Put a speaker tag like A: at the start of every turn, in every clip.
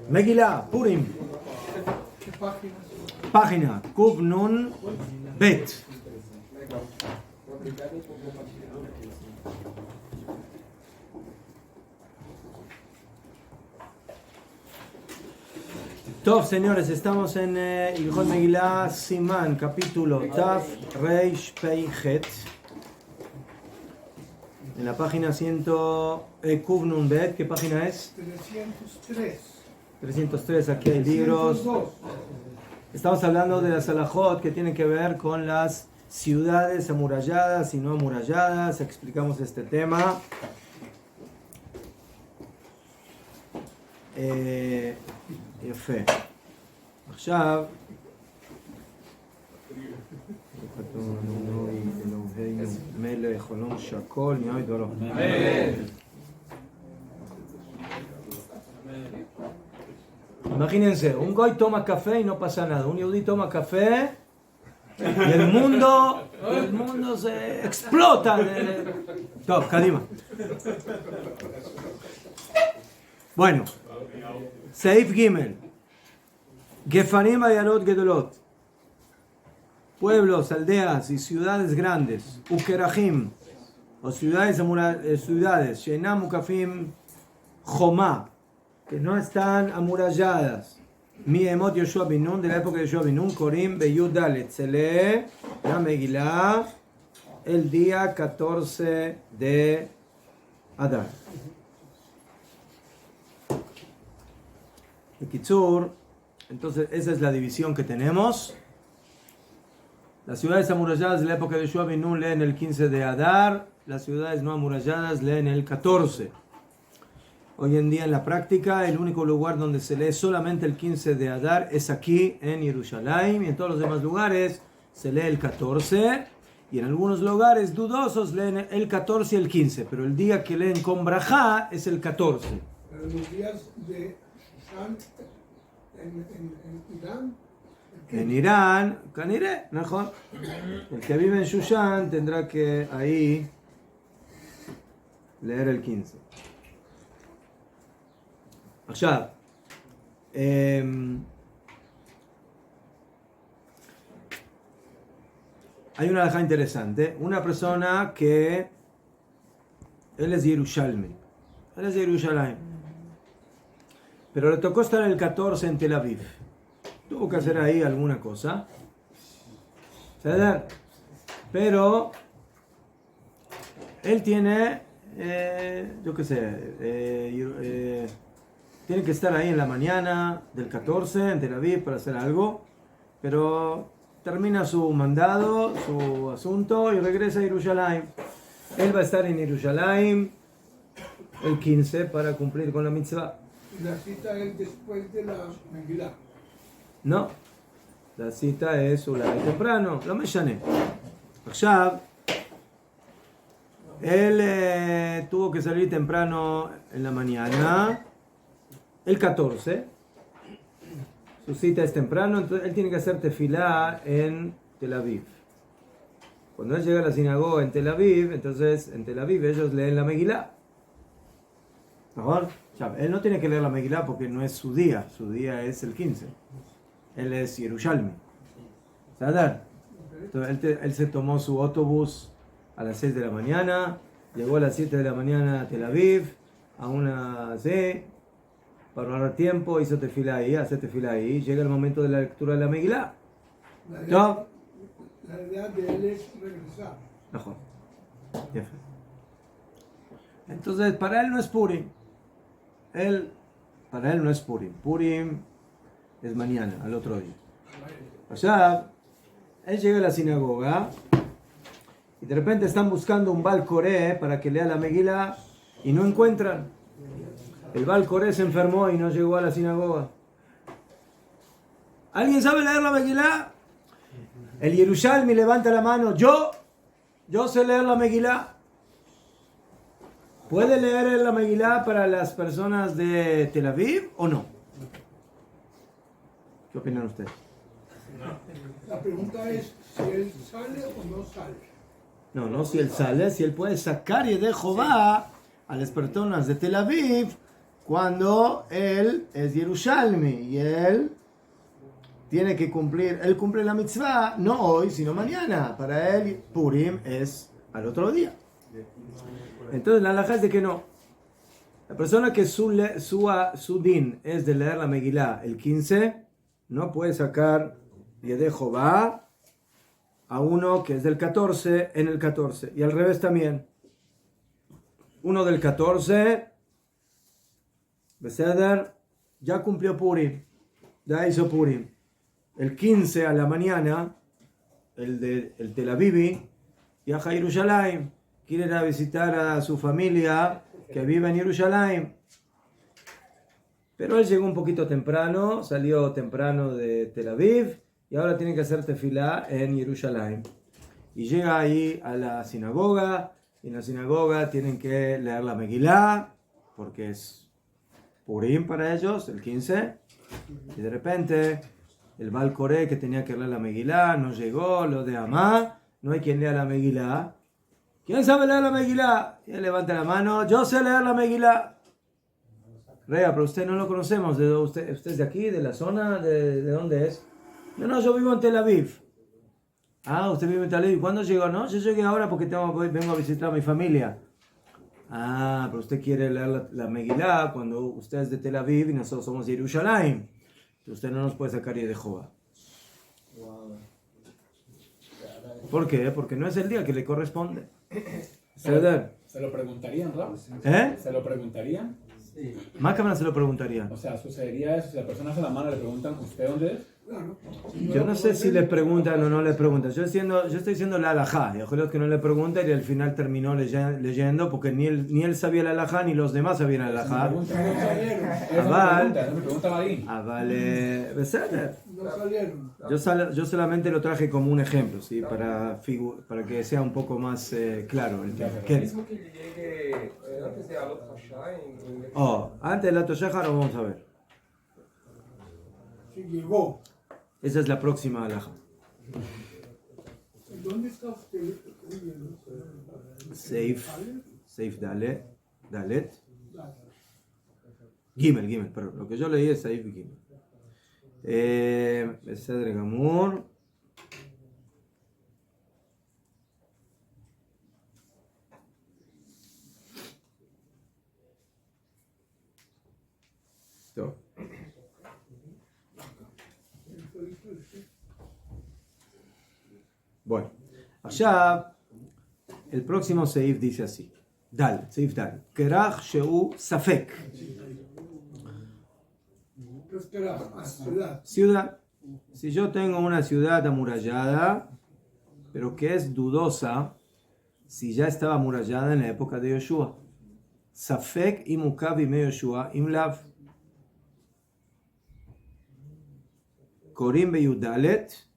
A: Megilá, Purim.
B: ¿Qué páginas?
A: Página Kuf Nun Bet. Top, señores, estamos en Ilhot Megilá Simán, capítulo Taf Reish Pei Het. En la página 100 Kuf Nun Bet, ¿qué página es?
B: 303.
A: 303, aquí hay libros.
B: 302.
A: Estamos hablando de las halajot que tienen que ver con las ciudades amuralladas y no amuralladas. Explicamos este tema. יפה. עכשיו כתוב אלוהי אלוהינו מלך עולם שהכל נהיה יתברך. Imagínense, un goy toma café y no pasa nada. Un yudí toma café y el mundo se explota. Top, Kadima. Bueno, Seif Gimel. Gefarim Ayarot Gedolot. Pueblos, aldeas y ciudades grandes. Ukerahim. O ciudades. Shenam Ukafim Jomá. Que no están amuralladas. Mi emot Yoshua bin Nun, de la época de Yoshua bin Nun, Korim Beyud Dalet. Se lee la Megilá el día 14 de Adar. Kitzur, entonces esa es la división que tenemos. Las ciudades amuralladas de la época de Yoshua bin Nun leen el 15 de Adar, las ciudades no amuralladas leen el 14. Hoy en día en la práctica el único lugar donde se lee solamente el 15 de Adar es aquí en Jerusalén, y en todos los demás lugares se lee el 14, y en algunos lugares dudosos leen el 14 y el 15, pero el día que leen con brajá es el 14.
B: Pero los días de Shushan en Irán.
A: En Irán, Caniré, mejor. El que vive en Shushan tendrá que ahí leer el 15. Allá. Hay una alhaja interesante. Una persona que él es Yerushalmi. Él es de Jerusalén. Pero le tocó estar el 14 en Tel Aviv. Tuvo que hacer ahí alguna cosa. ¿Sabes? Pero él tiene, yo qué sé, tiene que estar ahí en la mañana del 14 en Tel Aviv para hacer algo. Pero termina su mandado, su asunto y regresa a Jerusalén. Él va a estar en Jerusalén el 15 para cumplir con la mitzvah.
B: Y la cita es después de la Megilá.
A: No, la cita es ulay temprano, lo mechané. Ahora, él tuvo que salir temprano en la mañana, el 14. Su cita es temprano, entonces él tiene que hacer tefilá en Tel Aviv. Cuando él llega a la sinagoga en Tel Aviv, entonces en Tel Aviv ellos leen la Megilá. ¿Mejor? Él no tiene que leer la Megilá porque no es su día es el 15. Él es Yerushalmi. ¿Sadar? Entonces él se tomó su autobús a las 6 de la mañana, llegó a las 7 de la mañana a Tel Aviv, a una C, para ahorrar tiempo, hizo tefilá ahí, hace tefilá ahí, llega el momento de la lectura de la Megilá.
B: La idea de él es regresar.
A: Mejor. Entonces, para él no es Purim. Para él no es Purim. Purim es mañana, al otro día. Allá, él llega a la sinagoga y de repente están buscando un Bal Coré para que lea la Megilá y no encuentran. El Bal Coré se enfermó y no llegó a la sinagoga. ¿Alguien sabe leer la Megilá? El Yerushalmi levanta la mano. Yo sé leer la Megilá. ¿Puede leer la Megilá para las personas de Tel Aviv o no? ¿Qué opinan ustedes?
B: La pregunta es si él sale o no sale.
A: No si él sale, si él puede sacar y de Jehová a las personas de Tel Aviv cuando él es Yerushalmi y él tiene que cumplir, él cumple la mitzvah no hoy, sino mañana. Para él Purim es al otro día. Entonces la halajá es de que no. La persona que su din es de leer la Megilá el 15, no puede sacar Yedei Jová a uno que es del 14 en el 14. Y al revés también. Uno del 14, Beseder, ya cumplió Purim, ya hizo Purim. El 15 a la mañana, el Tel Avivi, viaja a Jerusalén, quiere ir a visitar a su familia que vive en Jerusalén. Pero él llegó un poquito temprano, salió temprano de Tel Aviv y ahora tiene que hacer tefilá en Jerusalén. Y llega ahí a la sinagoga, y en la sinagoga tienen que leer la Megilá, porque es Purim para ellos, el 15. Y de repente el Baal Coré que tenía que leer la Megilá no llegó, lo de Amá, no hay quien lea la Megilá. ¿Quién sabe leer la Megilá? Y él levanta la mano, yo sé leer la Megilá. Rea, pero usted no lo conocemos. ¿Usted es de aquí, de la zona? ¿De dónde es? No, yo vivo en Tel Aviv. Ah, usted vive en Tel Aviv. ¿Cuándo llegó? No, yo llegué ahora porque vengo a visitar a mi familia. Ah, pero usted quiere leer la Megilá cuando usted es de Tel Aviv y nosotros somos de Jerusalén. Usted no nos puede sacar de Jehová. ¿Por qué? Porque no es el día que le corresponde.
C: ¿Se lo preguntarían, ¿no? ¿Se lo preguntarían?
A: Sí. Más que se lo preguntarían.
C: O sea, sucedería eso, si la persona hace la mano, le preguntan, ¿usted dónde es?
B: Claro.
A: Yo no sé si le preguntan o no le preguntan. Yo estoy diciendo la halajá. Y ojalá que no le pregunten y al final terminó leyendo porque ni él sabía la halajá ni los demás sabían la halajá.
C: Me preguntan ahí.
A: Vale,
B: No salieron.
A: yo solamente lo traje como un ejemplo, ¿sí? para que sea un poco más claro el tema.
D: Mismo que llegue antes de Alot Hashá
A: Antes del Alot Shahar lo vamos a ver.
B: Sí, llegó.
A: Esa es la próxima halajá.
B: ¿Dónde está usted?
A: Seif Dalet. Gimel, perdón. Lo que yo leí es Seif Gimel. Beseder Gamur. Bueno, allá el próximo Seif dice así. Seif Dal. Kerach Sheu Safek. Ciudad. Si yo tengo una ciudad amurallada, pero que es dudosa, si ya estaba amurallada en la época de Yoshua. Safek imukav ime Yoshua imlav. Korim beyudalet,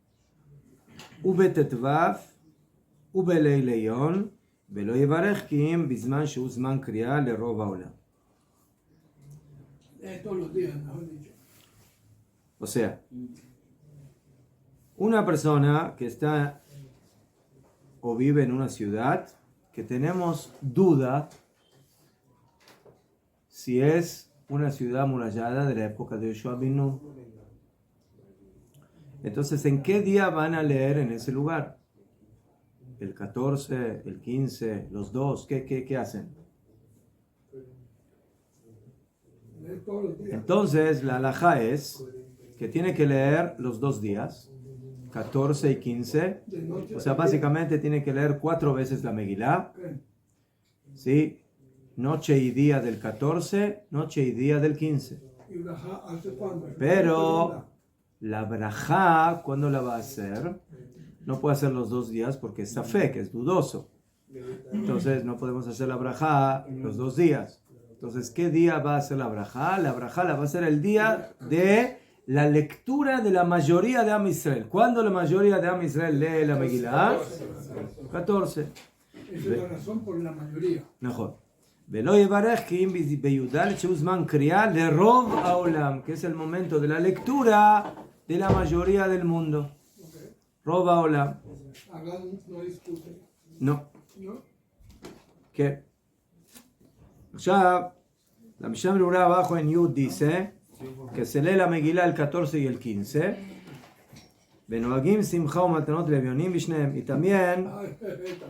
A: ubetetvav, ubelei ולא יברך כי אם בזמן שהוא זמן קריאה לרוב העולם. O sea, una persona que está o vive en una ciudad que tenemos duda si es una ciudad amurallada de la época de Yoshua bin Nun. Entonces, ¿en qué día van a leer en ese lugar? ¿El 14, el 15, los dos? ¿Qué hacen? Entonces, la halajá es que tiene que leer los 2 días, 14 y 15. O sea, básicamente tiene que leer 4 veces la Megilá. ¿Sí? Noche y día del 14, noche y día del 15. Pero la brajá, ¿cuándo la va a hacer? No puede hacer los 2 días porque es safek, es dudoso. Entonces no podemos hacer la brajá los 2 días. Entonces, ¿qué día va a hacer la brajá? La brajá la va a hacer el día de la lectura de la mayoría de Am Israel. ¿Cuándo la mayoría de Am Israel lee la Megilá? 14.
B: Esa es la razón por la mayoría.
A: Mejor. ולא יברך כי אם בי"ד שהוא זמן קריאה לרוב העולם, que es el momento de la lectura de la mayoría del mundo. רוב העולם.
B: No discute.
A: No.
B: ¿No?
A: ¿Qué? עכשיו, La Mishnah Berurah abajo en Yud dice que se lee la Megilá el 14 y el 15. Benoagim simcha umatanot levionim bishneem. Y también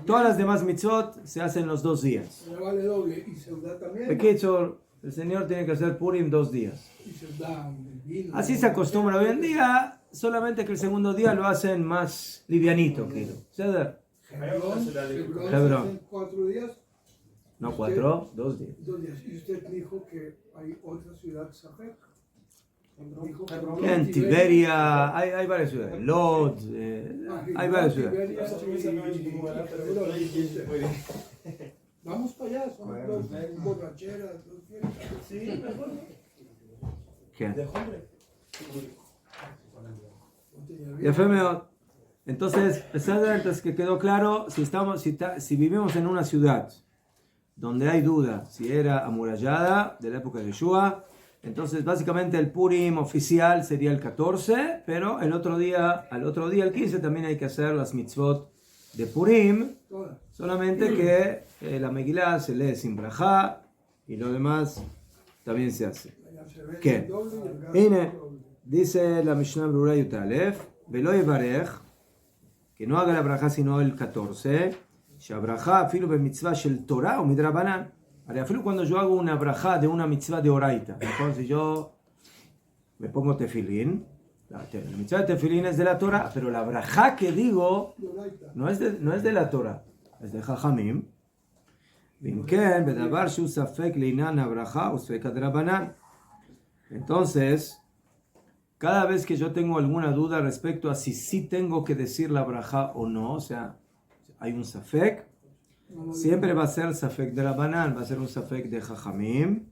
A: todas las demás mitzvot se hacen los 2 días.
B: Me vale doble. ¿Y Seudá también?
A: Pequichor, el Señor tiene que hacer Purim 2 días.
B: Y Seudá, el vino.
A: Así se acostumbra hoy en día, solamente que el segundo día lo hacen más livianito, creo. ¿Ceder?
B: Hebrón. 4 días.
A: No 4, 2 días.
B: 2 días. Y usted dijo que hay otra ciudad, Safek. Dijo que
A: En Tiberia, hay varias ciudades. Lod, hay varias ciudades.
B: Vamos para allá, son 2 borracheras, 2 fiestas. Sí,
A: ¿Qué? Yafé meod. Entonces, entonces que quedó claro, si vivimos en una ciudad donde hay duda si era amurallada de la época de Yeshua, entonces básicamente el Purim oficial sería el 14, pero al otro día el 15 también hay que hacer las mitzvot de Purim, solamente que la Megilá se lee sin brajá y lo demás también se hace. ¿Qué? Dice la Mishnah Berurah Yud Aleph, Velo yevarech, que no haga la brajá sino el 14, שהברכה אפילו במצווה של תורה או מדרבנן. הרי אפילו cuando yo hago una brajá de una mitzvah de oraita, entonces yo me pongo tefilín, la mitzvah de tefilín es de la Torah, pero la brajá que digo no es de la Torah, es de Jajamim. ואם כן, בדבר שהוא ספק לעניין הברכה הוא ספק הדרבנן. Entonces, cada vez que yo tengo alguna duda respecto a si sí tengo que decir la brajá o no, o sea, hay un safek, siempre va a ser safek de Rabbanan, va a ser un safek de Jajamim.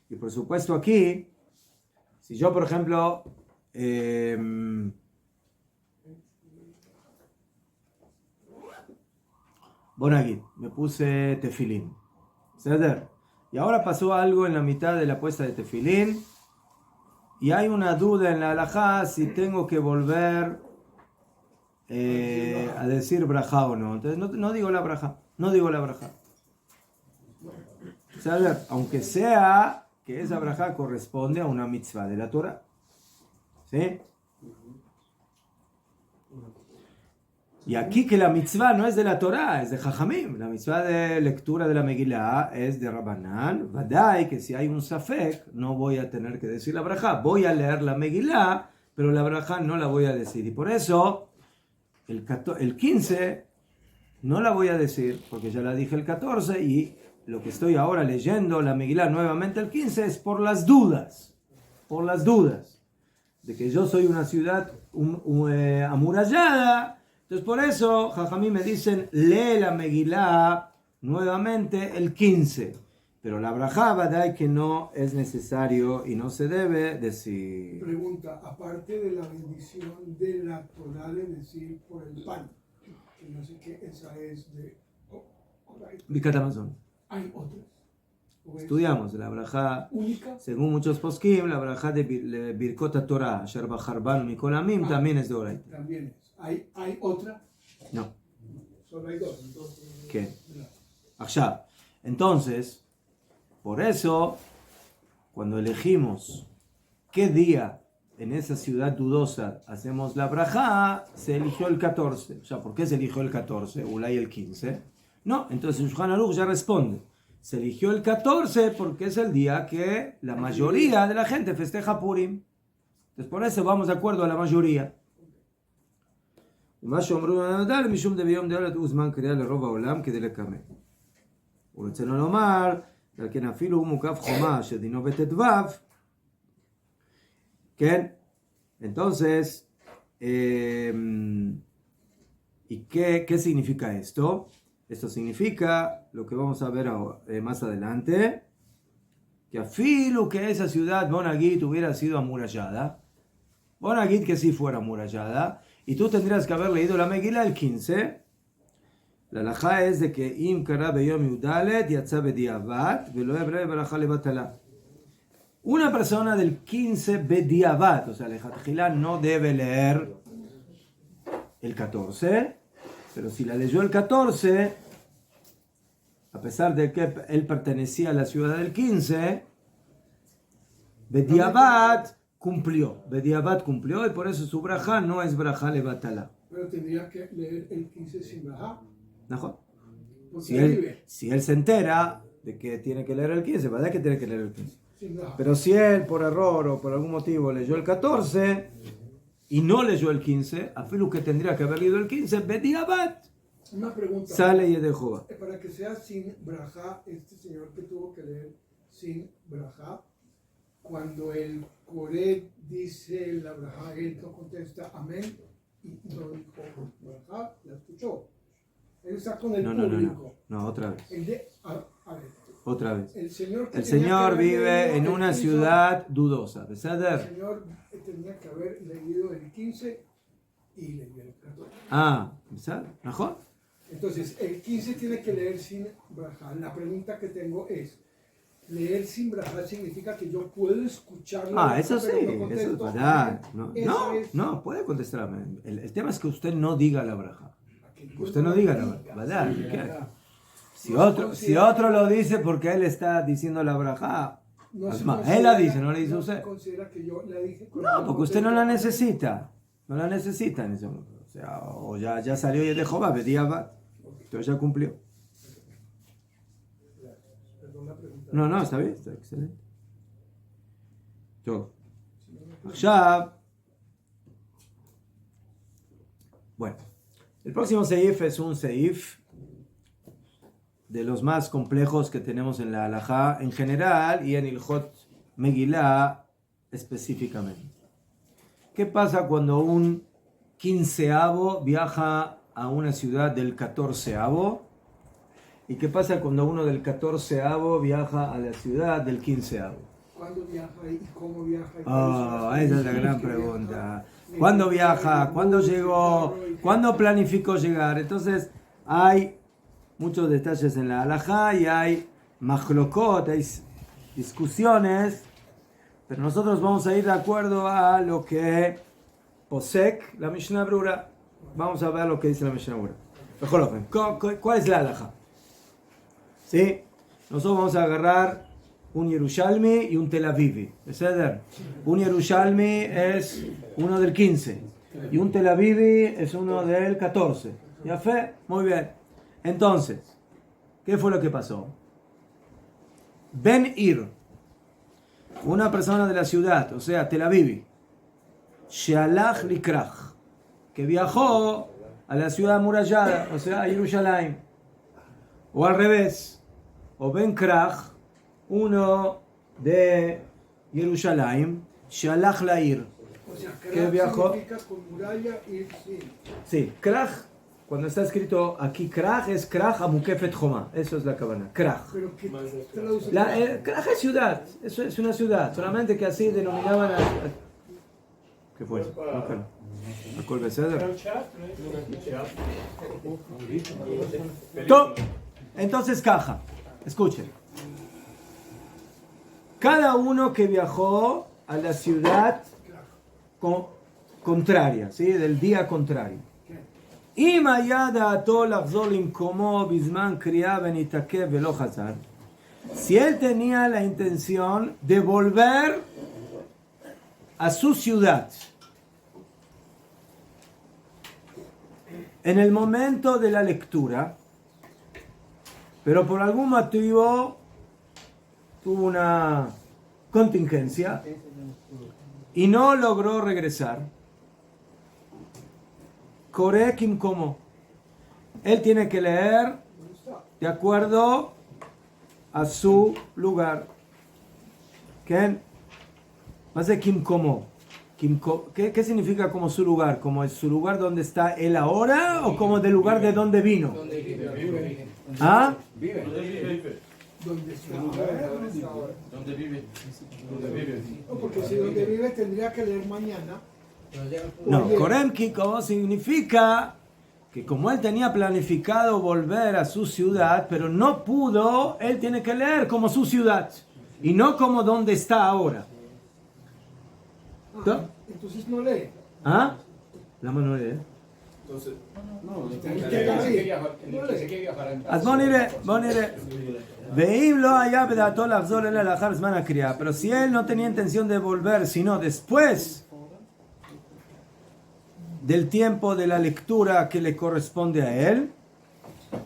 A: Y por supuesto aquí, si yo por ejemplo Bonagid, me puse tefilín, ¿ceder? Y ahora pasó algo en la mitad de la puesta de tefilín y hay una duda en la halajá si tengo que volver a decir brajá o no. Entonces no digo la brajá, ¿ceder? Aunque sea que esa brajá corresponde a una mitzvah de la Torah, ¿sí? Y aquí que la mitzvah no es de la Torah, es de Jajamim. La mitzvah de lectura de la Megilá es de Rabbanán. Vadai, que si hay un safek, no voy a tener que decir la brajá. Voy a leer la Megilá, pero la brajá no la voy a decir. Y por eso, el 15 no la voy a decir, porque ya la dije el 14, y lo que estoy ahora leyendo, la Megilá nuevamente el 15, es por las dudas. De que yo soy una ciudad amurallada. Entonces por eso, Jajamí me dicen, lee la Megilá nuevamente el 15. Pero la brajá, vadai que no es necesario y no se debe decir.
B: Pregunta, aparte de la bendición de la Torah de decir por el pan, que no sé qué, esa es de...
A: Birkat Hamazon.
B: Hay otras.
A: Estudiamos la brajá,
B: única,
A: según muchos poskim, la brajá de Birkot Torah, Asher Bacharban Mikol Amim, también es de Oraita.
B: También es. ¿Hay otra?
A: No.
B: Solo hay 2. Entonces,
A: ¿Qué? Allá. Entonces, por eso, cuando elegimos qué día en esa ciudad dudosa hacemos la brajá, se eligió el 14. O sea, ¿por qué se eligió el 14? Ulay el 15. No, entonces Shulchan Aruch ya responde. Se eligió el 14 porque es el día que la mayoría de la gente festeja Purim. Entonces, por eso vamos de acuerdo a la mayoría. ומה שאומרו הנדל משום דביום דלת הוא זמן קריאה לרוב העולם כדי לקמא. ורצינו לומר, על כן אפילו הוא מוקף חומה שדינו בט"ו, כן? Entonces, ¿y qué significa esto? Esto significa lo que vamos a ver ahora, más adelante, que afilo que esa ciudad Bonagid hubiera sido amurallada, Bonagid que sí fuera amurallada, y tú tendrías que haber leído la Megilá el 15. La halajá es de que im kara beyom yudalet yatza bediavat velo hebrei baraja levatala. Una persona del 15 bediavat, o sea, lejatjilá no debe leer el 14, pero si la leyó el 14, a pesar de que él pertenecía a la ciudad del 15, Bediabat cumplió. Bediabat cumplió y por eso su braja no es braja levatala.
B: Pero tendría que leer el 15 sin braja.
A: ¿No?
B: Porque
A: Si él se entera de que tiene que leer el 15, ¿verdad que tiene que leer el 15?
B: sin braja.
A: Pero si él por error o por algún motivo leyó el 14 y no leyó el 15, a Filu que tendría que haber leído el 15, Bediabat
B: Una pregunta.
A: sale y es de Jehová.
B: Para que sea sin braja, este señor que tuvo que leer sin braja, cuando el Coré dice la braja, él no contesta amén y no dijo braja, la escuchó. Él está con el público.
A: No, otra vez.
B: A ver,
A: Otra vez.
B: el señor,
A: El señor vive en una ciudad dudosa.
B: El
A: ¿Verdad?
B: señor tenía que haber leído el 15 y leyó el 14.
A: ¿verdad? ¿Mejor?
B: Entonces, el 15 tiene que leer sin braja. La pregunta que tengo es, ¿leer sin braja significa que yo puedo escuchar la braja,
A: Eso sí,
B: pero no
A: eso es
B: contesto?
A: verdad.
B: Esa
A: No, puede contestarme. El tema es que usted no diga la braja.
B: es-
A: Usted no diga la braja, ¿verdad? ¿Qué? Si otro lo dice porque él está diciendo la braja,
B: No se
A: es más,
B: considera-
A: él la dice, no la dice
B: no
A: usted.
B: se considera que yo la dije con
A: No,
B: el
A: porque usted no la
B: contexto.
A: necesita. No la necesita en ese momento. O sea, o ya salió y es de Jehová, Bediabat. Entonces ya cumplió.
B: Perdón la pregunta.
A: No, está bien, está excelente. Todo. Ya. Bueno, el próximo seif es un seif de los más complejos que tenemos en la halajá en general y en Ilhot Megillah específicamente. ¿Qué pasa cuando un quinceavo viaja a una ciudad del catorceavo? ¿Y qué pasa cuando uno del catorceavo viaja a la ciudad del quinceavo?
B: ¿Cuándo viaja y cómo viaja?
A: Esa es la gran pregunta. ¿Cuándo viaja? ¿Cuándo llegó? ¿Cuándo planificó llegar? Entonces, hay muchos detalles en la halajá y hay machlokot, hay discusiones, pero nosotros vamos a ir de acuerdo a lo que posek la Mishnah Brura. Vamos a ver lo que dice la Mishnah Brura. Mejor, ¿cuál es la halajá? ¿Sí? Nosotros vamos a agarrar un Yerushalmi y un Tel Avivi. Un Yerushalmi es uno del 15 y un Tel Avivi es uno del 14. ¿Ya fe? Muy bien. Entonces, ¿qué fue lo que pasó? Ben Ir, una persona de la ciudad, o sea, Tel Avivi, Shealach Likrach, que viajó a la ciudad amurallada, o sea, a Jerusalén, o al revés, o Ben Krach, uno de Jerusalén, Shealach Lair,
B: O sea,
A: que viajó.
B: significa con muralla y sí.
A: Sí, Krach, cuando está escrito aquí Krach, es Krach Amukefet Joma, eso es la cabana, Krach.
B: Pero ¿qué traduce?
A: Krach es ciudad, eso es una ciudad, solamente que así denominaban a... ¿Qué fue? ¿A Kol Beseder? Entonces, caja, escuchen. Cada uno que viajó a la ciudad contraria, ¿sí? Del día contrario. Si él tenía la intención de volver a su ciudad en el momento de la lectura, pero por algún motivo tuvo una contingencia y no logró regresar, Korekim como él tiene que leer de acuerdo a su lugar. ¿Qué? Más de Kim como. ¿Qué significa como su lugar? ¿Como es su lugar donde está él ahora o como del lugar de donde vino? ¿Ah?
B: ¿Dónde está?
D: ¿Dónde vive?
B: No, porque si donde vive tendría que leer mañana.
A: No, Koremki como significa que como él tenía planificado volver a su ciudad, pero no pudo, él tiene que leer como su ciudad y no como donde está ahora.
B: Entonces no lee.
A: ¿Ah? La mano lee.
C: Entonces,
A: אז בוא נראה. ואם לא היה בדעתו לחזור אלא לאחר זמן הקריאה, pero si él no tenía intención de volver, sino después del tiempo de la lectura que le corresponde a él,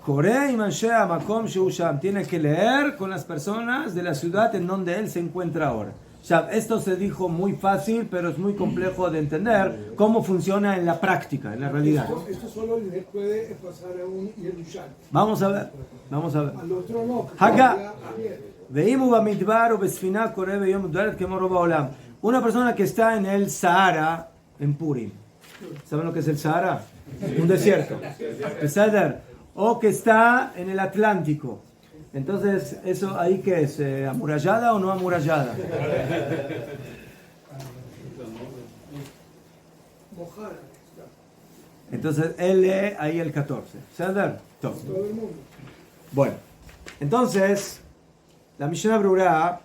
A: Coré y Manshea Makom Sheusham, tiene que leer con las personas de la ciudad en donde él se encuentra ahora. Ya, esto se dijo muy fácil, pero es muy complejo de entender cómo funciona en la práctica, en la realidad.
B: Esto solo le puede pasar a un Yerushalmi.
A: Vamos a ver.
B: Al otro no.
A: Haga. Una persona que está en el Sahara, en Purim. ¿Saben lo que es el Sahara? Un desierto. O que está en el Atlántico. Entonces, ¿eso ahí qué es? ¿Amurallada o no amurallada? Entonces, él lee ahí el 14. ¿Saben?
B: Todo el mundo.
A: Bueno, entonces, la Mishnah Brura,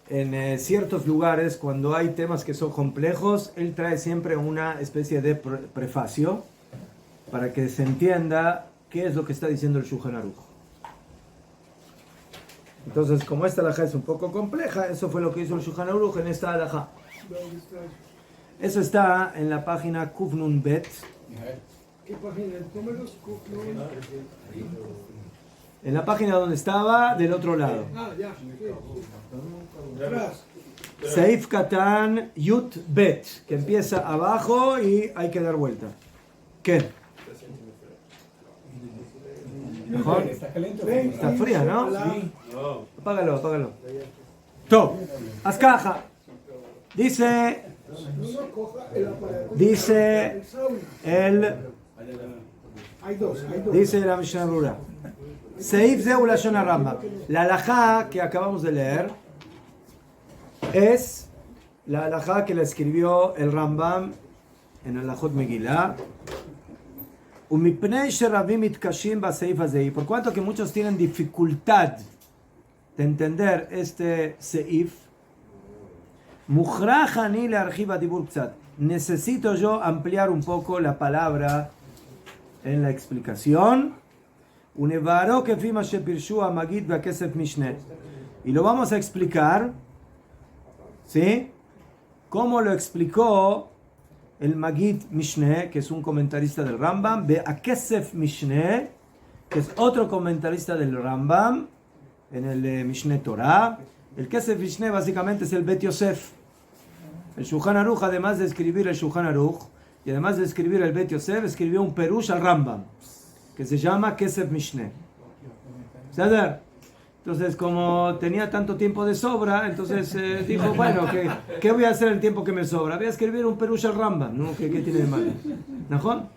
A: en ciertos lugares, cuando hay temas que son complejos, él trae siempre una especie de prefacio para que se entienda qué es lo que está diciendo el Shulchan Aruch. Entonces, como esta halajá es un poco compleja, eso fue lo que hizo el Shulchan Aruch en esta halajá. Eso está en la página Kufnun Bet.
B: ¿Qué página? Números Kufnun.
A: En la página donde estaba, del otro lado.
B: Ah, ya. Sí.
A: Seif Katan Yut Bet, que empieza abajo y hay que dar vuelta. ¿Qué? ¿Mejor? Está fría, ¿no?
B: Sí.
A: Apágalo. Top. Haz caja. Dice dice la Mishnah Brura. Seif Zeu Lashon HaRambam. La halajá que acabamos de leer es la halajá que la escribió el Rambam en el Halachot Megillah. Por cuanto que muchos tienen dificultad de entender este seif, necesito yo ampliar un poco la palabra en la explicación. Y lo vamos a explicar, ¿sí? Cómo lo explicó el Magid Mishneh, que es un comentarista del Rambam, Be'akesef Mishneh, que es otro comentarista del Rambam, en el Mishneh Torah. El Kesef Mishneh básicamente es el Bet Yosef. El Shulchan Aruch, además de escribir el Shulchan Aruch, y además de escribir el Bet Yosef, escribió un Perush al Rambam, que se llama Kesef Mishneh. ¿Saber? Entonces, como tenía tanto tiempo de sobra, entonces dijo, bueno, ¿qué voy a hacer el tiempo que me sobra? Voy a escribir un Perush al Rambam, ¿no? ¿Qué tiene de malo? ¿Najón?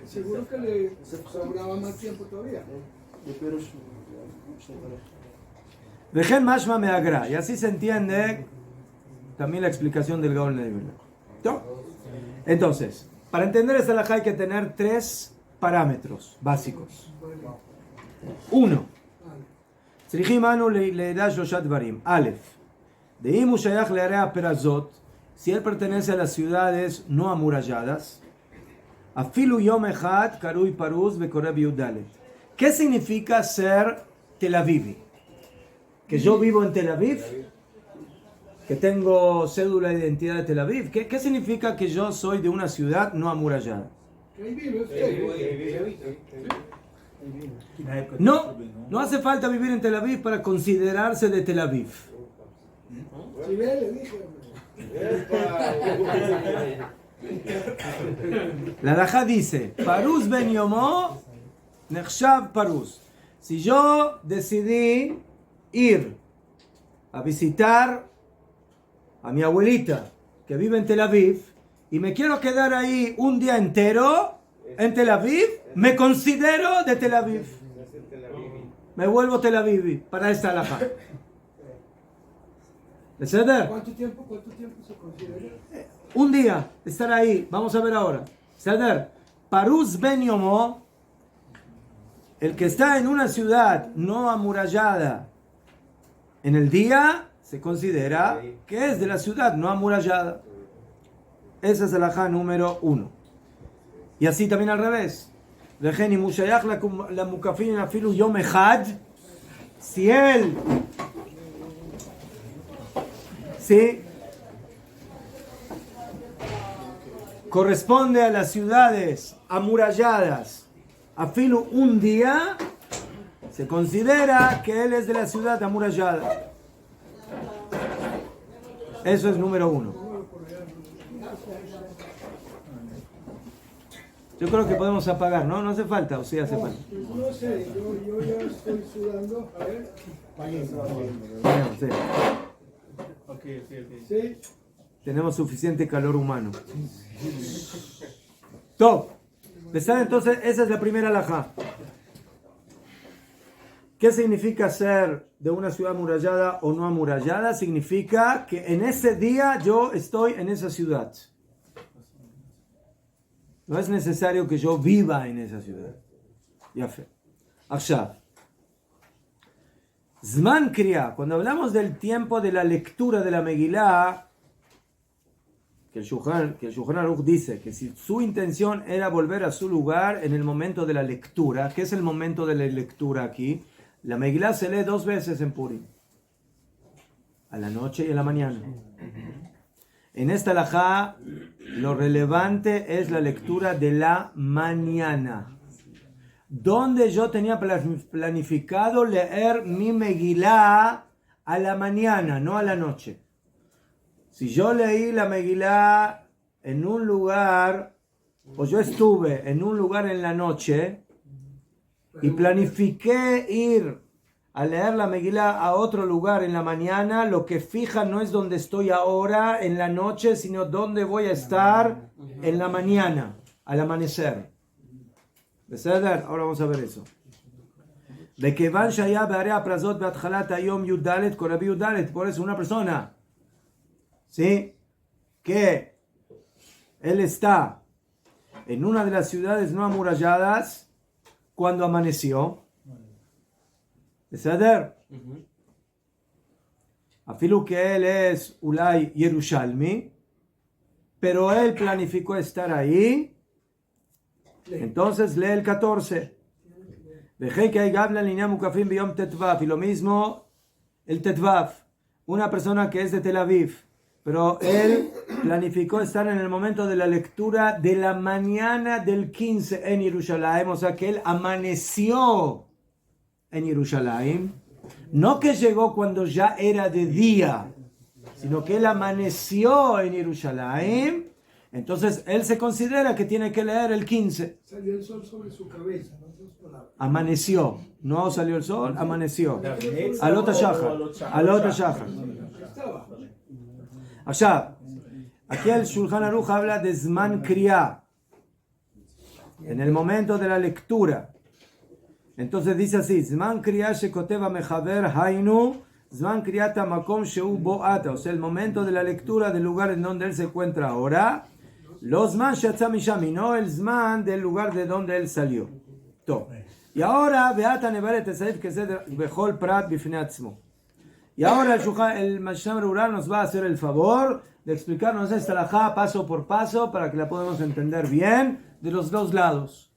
B: Seguro que le sobraba más tiempo todavía.
A: Vejen mashma me agra. Y así se entiende también la explicación del Gaon de Vilna. Entonces, para entender esta halajá hay que tener tres parámetros básicos. Uno, צריכים אנו לידע שלושה דברים. א', דאם הוא שייך לערי הפרזות, si él pertenece a las ciudades no amuralladas, אפילו יום אחד קרוי פרוז וקורא בי"ד. ¿Qué significa ser Tel Avivi? ¿Que yo vivo en Tel Aviv? ¿Que tengo cédula de identidad de Tel Aviv? ¿Qué significa que yo soy de una ciudad no amurallada? No hace falta vivir en Tel Aviv para considerarse de Tel Aviv. La halajá dice, Paruz ben Yomo, Nechshav Paruz. Si yo decidí ir a visitar a mi abuelita que vive en Tel Aviv y me quiero quedar ahí un día entero en Tel Aviv, me considero de Tel Aviv. Me vuelvo Tel Aviv para esta halajá.
B: ¿Cuánto tiempo se considera?
A: Un día, estar ahí. Vamos a ver ahora. Paruz ben Yomo, el que está en una ciudad no amurallada en el día, se considera que es de la ciudad no amurallada. Esa es el alajá número 1. Y así también al revés. Vejeni mushayach la mukafin afilu yom echad. Si él, sí, corresponde a las ciudades amuralladas, afilu un día, se considera que él es de la ciudad amurallada. Eso es número 1. Yo creo que podemos apagar, ¿no? No hace falta, o sí hace falta.
B: No sé, yo ya estoy sudando. A ver.
A: Bueno, sí.
B: Sí.
A: Tenemos suficiente calor humano. Top. Entonces, esa es la primera alajá. ¿Qué significa ser de una ciudad amurallada o no amurallada? Significa que en ese día yo estoy en esa ciudad. No es necesario que yo viva en esa ciudad. Ya fe. Ahora, Zman Kriya, cuando hablamos del tiempo de la lectura de la Megilá, que el Shulchan Aruch dice que si su intención era volver a su lugar en el momento de la lectura, ¿qué es el momento de la lectura aquí? La Megilá se lee 2 veces en Purim, a la noche y a la mañana. En esta alajá, lo relevante es la lectura de la mañana, donde yo tenía planificado leer mi Megilá a la mañana, no a la noche. Si yo leí la Megilá en un lugar, o yo estuve en un lugar en la noche, y planifiqué ir a leer la Megilá a otro lugar en la mañana, lo que fija no es donde estoy ahora en la noche, sino donde voy a estar en la mañana, al amanecer. ¿Beseder? Ahora vamos a ver eso. De que van shaya bearea prazot beatchalat hayom yudalet korabi yudalet. Por eso una persona, ¿sí?, que él está en una de las ciudades no amuralladas cuando amaneció. ¿Beseder? Afilu que él es Ulay Yerushalmi, pero él planificó estar ahí. Entonces lee el 14. Dejé que hay habla en línea mukafim biyom tetvav. Y lo mismo el tetvav. Una persona que es de Tel Aviv, pero él planificó estar en el momento de la lectura de la mañana del 15 en Jerusalén. O sea que él amaneció en Jerusalén. No que llegó cuando ya era de día, sino que él amaneció en Jerusalén. Entonces él se considera que tiene que leer el 15.
B: Salió el sol sobre su cabeza, no otras palabras.
A: Amaneció. No salió el sol, amaneció. Alot HaShachar. Alot HaShachar.
B: Estaba.
A: Allá, aquí el Shulchan Aruch habla de Zman Kriya, en el momento de la lectura. Entonces dice así: Zman Kriya shekoteva mechaver hainu Zman Kriyat hamakom sheu bo ata. O sea, el momento de la lectura del lugar en donde él se encuentra ahora. Los Zman sheatza misham, y no el Zman del lugar de donde él salió. Todo. Y ahora, beata nevaret esaif kesed bechol prat bifnei atzmo. Y ahora el Masham Rural nos va a hacer el favor de explicarnos esta alajá paso por paso para que la podamos entender bien de los 2 lados.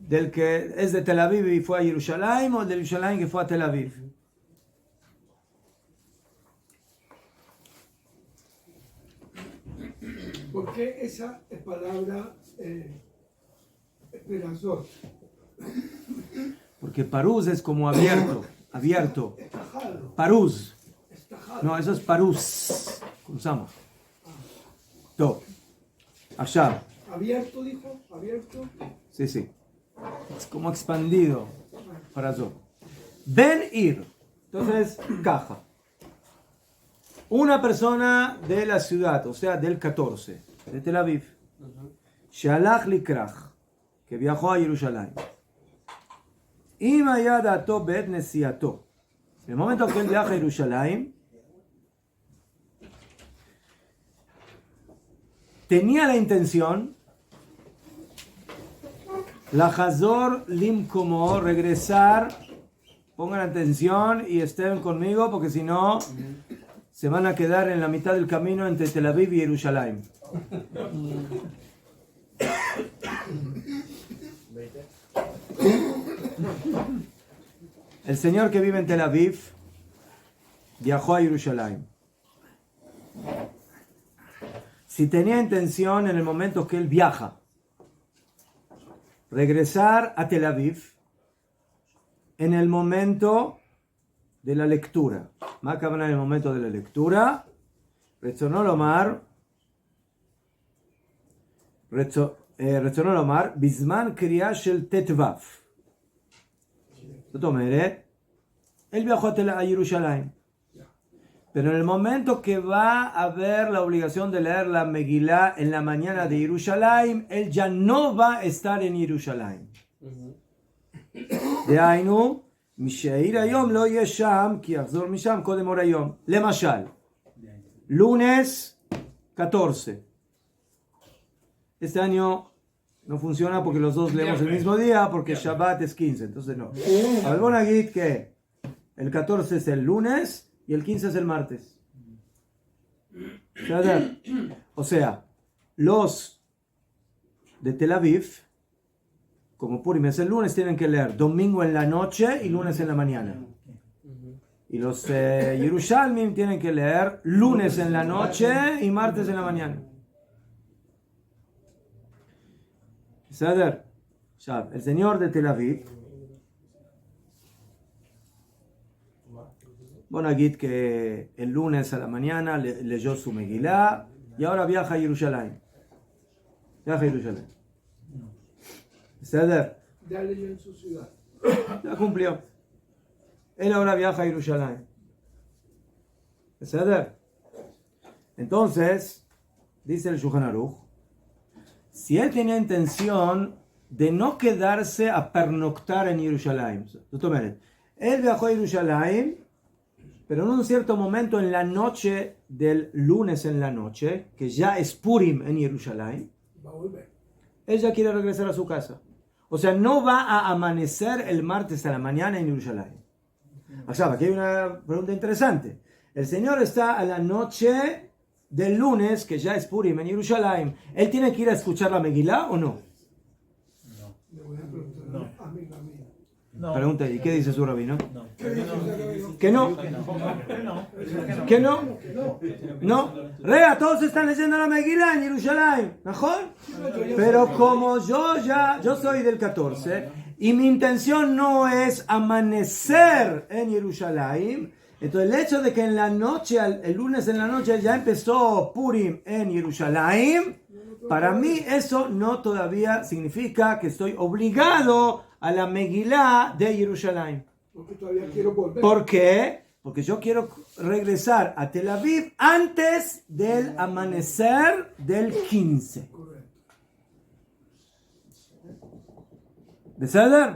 A: Del que es de Tel Aviv y fue a Jerusalén, o del Jerusalén que fue a Tel Aviv.
B: ¿Por qué esa palabra esperanzor?
A: Porque paruz es como abierto. Abierto.
B: Estajado.
A: Paruz.
B: Estajado.
A: No, eso es paruz. Cruzamos. Todo. Allá.
B: ¿Abierto, dijo? ¿Abierto?
A: Sí, sí. Es como expandido. Para eso. Ben ir. Entonces, caja. Una persona de la ciudad, o sea, del 14, de Tel Aviv. Shalach likrach, que viajó a Jerusalén. En el momento que él viaja a Jerusalén, tenía la intención, la Hazor Limkomo, regresar, pongan atención y estén conmigo porque si no se van a quedar en la mitad del camino entre Tel Aviv y Jerusalén. El señor que vive en Tel Aviv viajó a Jerusalén. Si tenía intención en el momento que él viaja regresar a Tel Aviv en el momento de la lectura, más en el momento de la lectura, רצונו לומר בזמן קריאה של ט"ו. זאת אומרת, él viajó a Jerusalén, pero en el momento que va a haber la obligación de leer la Megilá en la mañana de Jerusalén, él ya no va a estar en Jerusalén. דהיינו, משעיר היום לא יהיה שם, כי יחזור משם קודם אור היום. למשל, lunes 14. Este año no funciona porque los dos leemos el mismo día, porque Shabbat es 15, entonces no. A ver, Bonagit, que el 14 es el lunes y el 15 es el martes. O sea, los de Tel Aviv, como Purim es el lunes, tienen que leer domingo en la noche y lunes en la mañana. Y los Yerushalmim tienen que leer lunes en la noche y martes en la mañana. El señor de Tel Aviv, Bonagit, que el lunes a la mañana leyó su Megilá y ahora viaja a Jerusalén. Ya
B: leyó en su ciudad.
A: Ya cumplió. Él ahora viaja a Jerusalén. Entonces, dice el Shulchan Aruch, si él tenía intención de no quedarse a pernoctar en Jerusalén, él viajó a Jerusalén, pero en un cierto momento en la noche del lunes en la noche, que ya es Purim en Jerusalén,
B: Va a volver.
A: él ya quiere regresar a su casa. O sea, no va a amanecer el martes a la mañana en Jerusalén. O sea, aquí hay una pregunta interesante. El Señor está a la noche del lunes, que ya es Purim en Jerusalén. ¿Él tiene que ir a escuchar la Megilá o no?
B: Le voy a preguntar a mi rabino.
E: No.
A: Pregunta, ¿y qué dice su rabino?
E: No.
A: ¿Que no? ¿Que no? No. Rea, todos están leyendo la Megilá en Jerusalén, ¿mejor? Pero como yo soy del 14 y mi intención no es amanecer en Jerusalén, entonces el hecho de que en la noche, el lunes en la noche ya empezó Purim en Jerusalén, para mí eso no todavía significa que estoy obligado a la Megilá de Jerusalén.
B: Porque todavía quiero volver.
A: ¿Por qué? Porque yo quiero regresar a Tel Aviv antes del amanecer del 15.
B: Correcto.
A: ¿Beseder?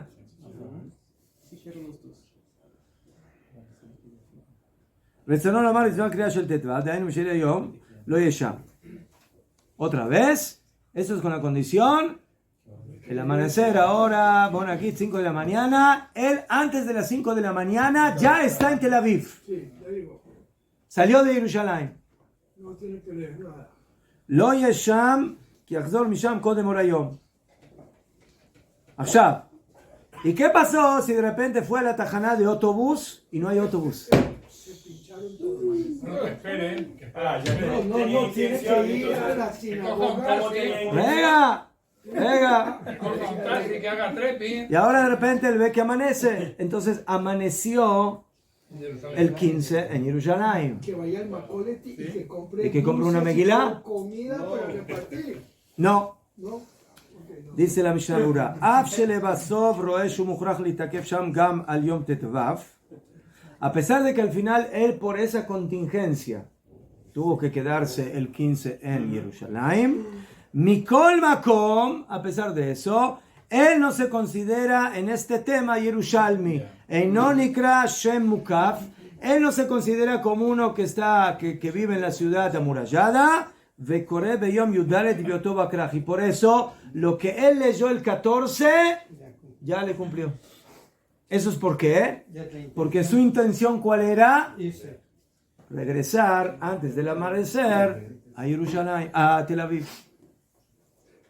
A: רצונו לומר בזמן קריאה של ט"ו, דהיינו משל היום, לא יהיה שם. Otra vez, esto es con la condición, el amanecer ahora, bueno, aquí 5 de la mañana, él antes de las 5 de la mañana ya está en Tel Aviv.
B: Sí, ya digo.
A: salió de Jerusalén.
B: No tiene que leer nada.
A: לא יהיה שם, כי יחזור משם קודם אור היום. עכשיו, ¿y qué pasó si de repente fue a la tajana de autobús y no hay autobús?
B: Se pincharon todos.
C: No, esperen.
B: No, tiene que ir a la sinagoga.
A: Venga.
C: Que haga trepi.
A: Y ahora de repente él ve que amanece. Entonces amaneció el 15 en Jerusalén.
B: Que vaya al Macolet y que compre.
A: ¿Y que compre una
B: dulces
A: Megilá?
B: y comida para repartir.
A: No.
B: ¿No? No.
A: dice la Mishnah Berurah, אף שלבסוף רואה שהוא מוכרח להתעכב שם גם על יום ט"ו, a pesar de que al final él por esa contingencia tuvo que quedarse el 15 en Jerusalén, Mikol Makom, a pesar de eso, él no se considera en este tema Yerushalmi, Eino Nikra Shem Mukaf, él no se considera como uno que vive en la ciudad amurallada, Vekore Beyom Yudalet Bioto Bakrach, y por eso lo que él leyó el 14 ya le cumplió. ¿Eso es por qué? Porque su intención, ¿cuál era? regresar antes del amanecer a Jerusalén, a Tel Aviv.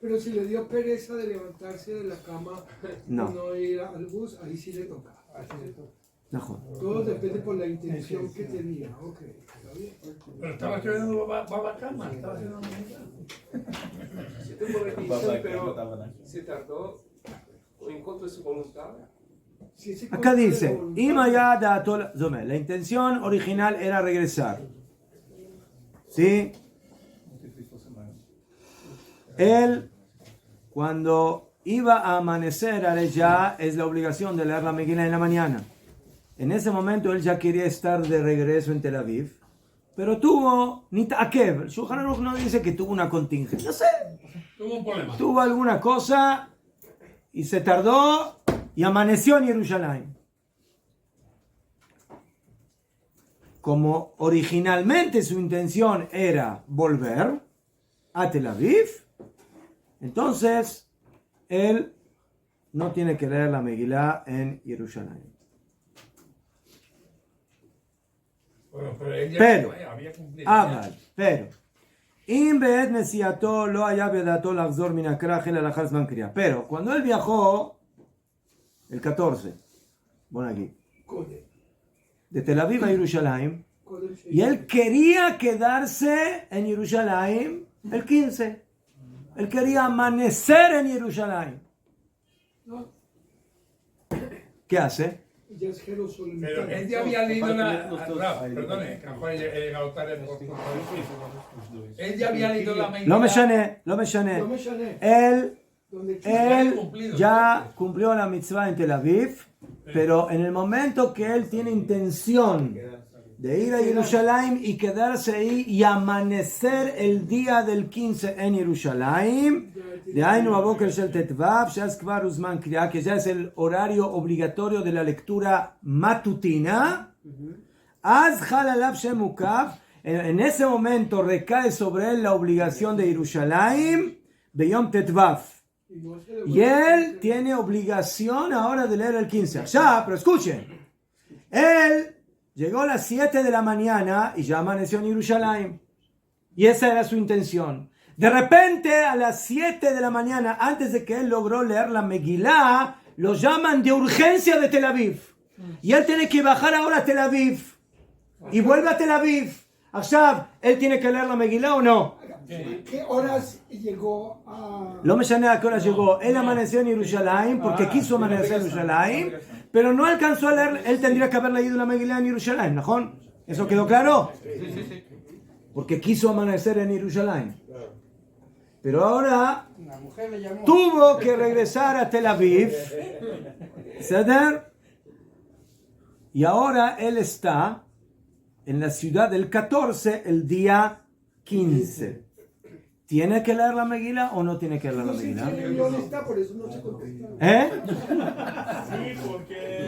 B: Pero si le dio pereza de levantarse de la cama
A: No.
B: y no ir al bus, ahí sí le toca.
A: נכון.
B: Todo depende por la intención que tenía. Ok, está bien.
E: Pero estaba estudiando Babacama, estaba haciendo
F: Se tuvo una intención, pero se tardó en contra de su voluntad.
B: Si ese
A: Acá
B: contra de
A: dice,
B: voluntad-
A: Imaya Daatol Zomé. La intención original era regresar. ¿Sí? Él, cuando iba a amanecer, ahora ya es la obligación de leer la Megilá en la mañana. En ese momento él ya quería estar de regreso en Tel Aviv, pero tuvo, Nitakev, el Shulchan Aruch no dice que tuvo una contingencia, no sé,
E: Tuvo un problema.
A: tuvo alguna cosa y se tardó y amaneció en Jerusalén. Como originalmente su intención era volver a Tel Aviv, entonces él no tiene que leer la Megilá en Jerusalén.
E: Bueno, pero él ya
A: Pero,
E: había cumplido.
A: pero, אם בעת נסיעתו לא היה בידעתו לחזור מן הכרך אלא לאחר זמן קריאה. Pero, cuando él viajó, el 14, bueno aquí,
B: Code.
A: de Tel Aviv a Jerusalén,
B: Code
A: y él quería quedarse en Jerusalén el 15. Él quería amanecer en Jerusalén.
B: No,
A: ¿Qué hace?
B: ya es Jerusalén.
E: Pero él ya había leído perdone, él ya había leído la Megilá.
A: לא משנה.
B: No me llané.
A: él
B: Donde
A: Él ya cumplió la mitzvah en Tel Aviv, pero en el momento que él tiene intención de ir a Jerusalén y quedarse ahí y amanecer el día del 15 en Jerusalén, de Ainu Aboker Shel Tetvav, Shaz Kvar Uzman Kriya, que ya es el horario obligatorio de la lectura matutina, Az Halalav Shemukav, en ese momento recae sobre él la obligación de Jerusalén, Beyom Tetvav. Y él tiene obligación ahora de leer el 15. Ya, pero escuchen. Él llegó a las 7 de la mañana y ya amaneció en Jerusalén. Y esa era su intención. De repente, a las 7 de la mañana, antes de que él logró leer la Megilá, lo llaman de urgencia de Tel Aviv. Y él tiene que bajar ahora a Tel Aviv. Y vuelve a Tel Aviv. Ahora, ¿él tiene que leer la Megilá o no?
B: ¿Qué horas llegó a...?
A: No me llané a qué hora llegó. Él amaneció en Jerusalén porque quiso amanecer en Jerusalén, pero no alcanzó a leer. Él tendría que haber leído la Megilá en Jerusalén, ¿no? ¿Eso quedó claro? Porque quiso amanecer en Jerusalén. Pero ahora tuvo que regresar a Tel Aviv. ¿Ceder? Y ahora él está en la ciudad del 14, el día 15. ¿Tiene que leer la Megilá o no tiene que leer la
B: No sé
A: Megilá?
B: quién no está, por eso no se contesta.
A: ¿Eh?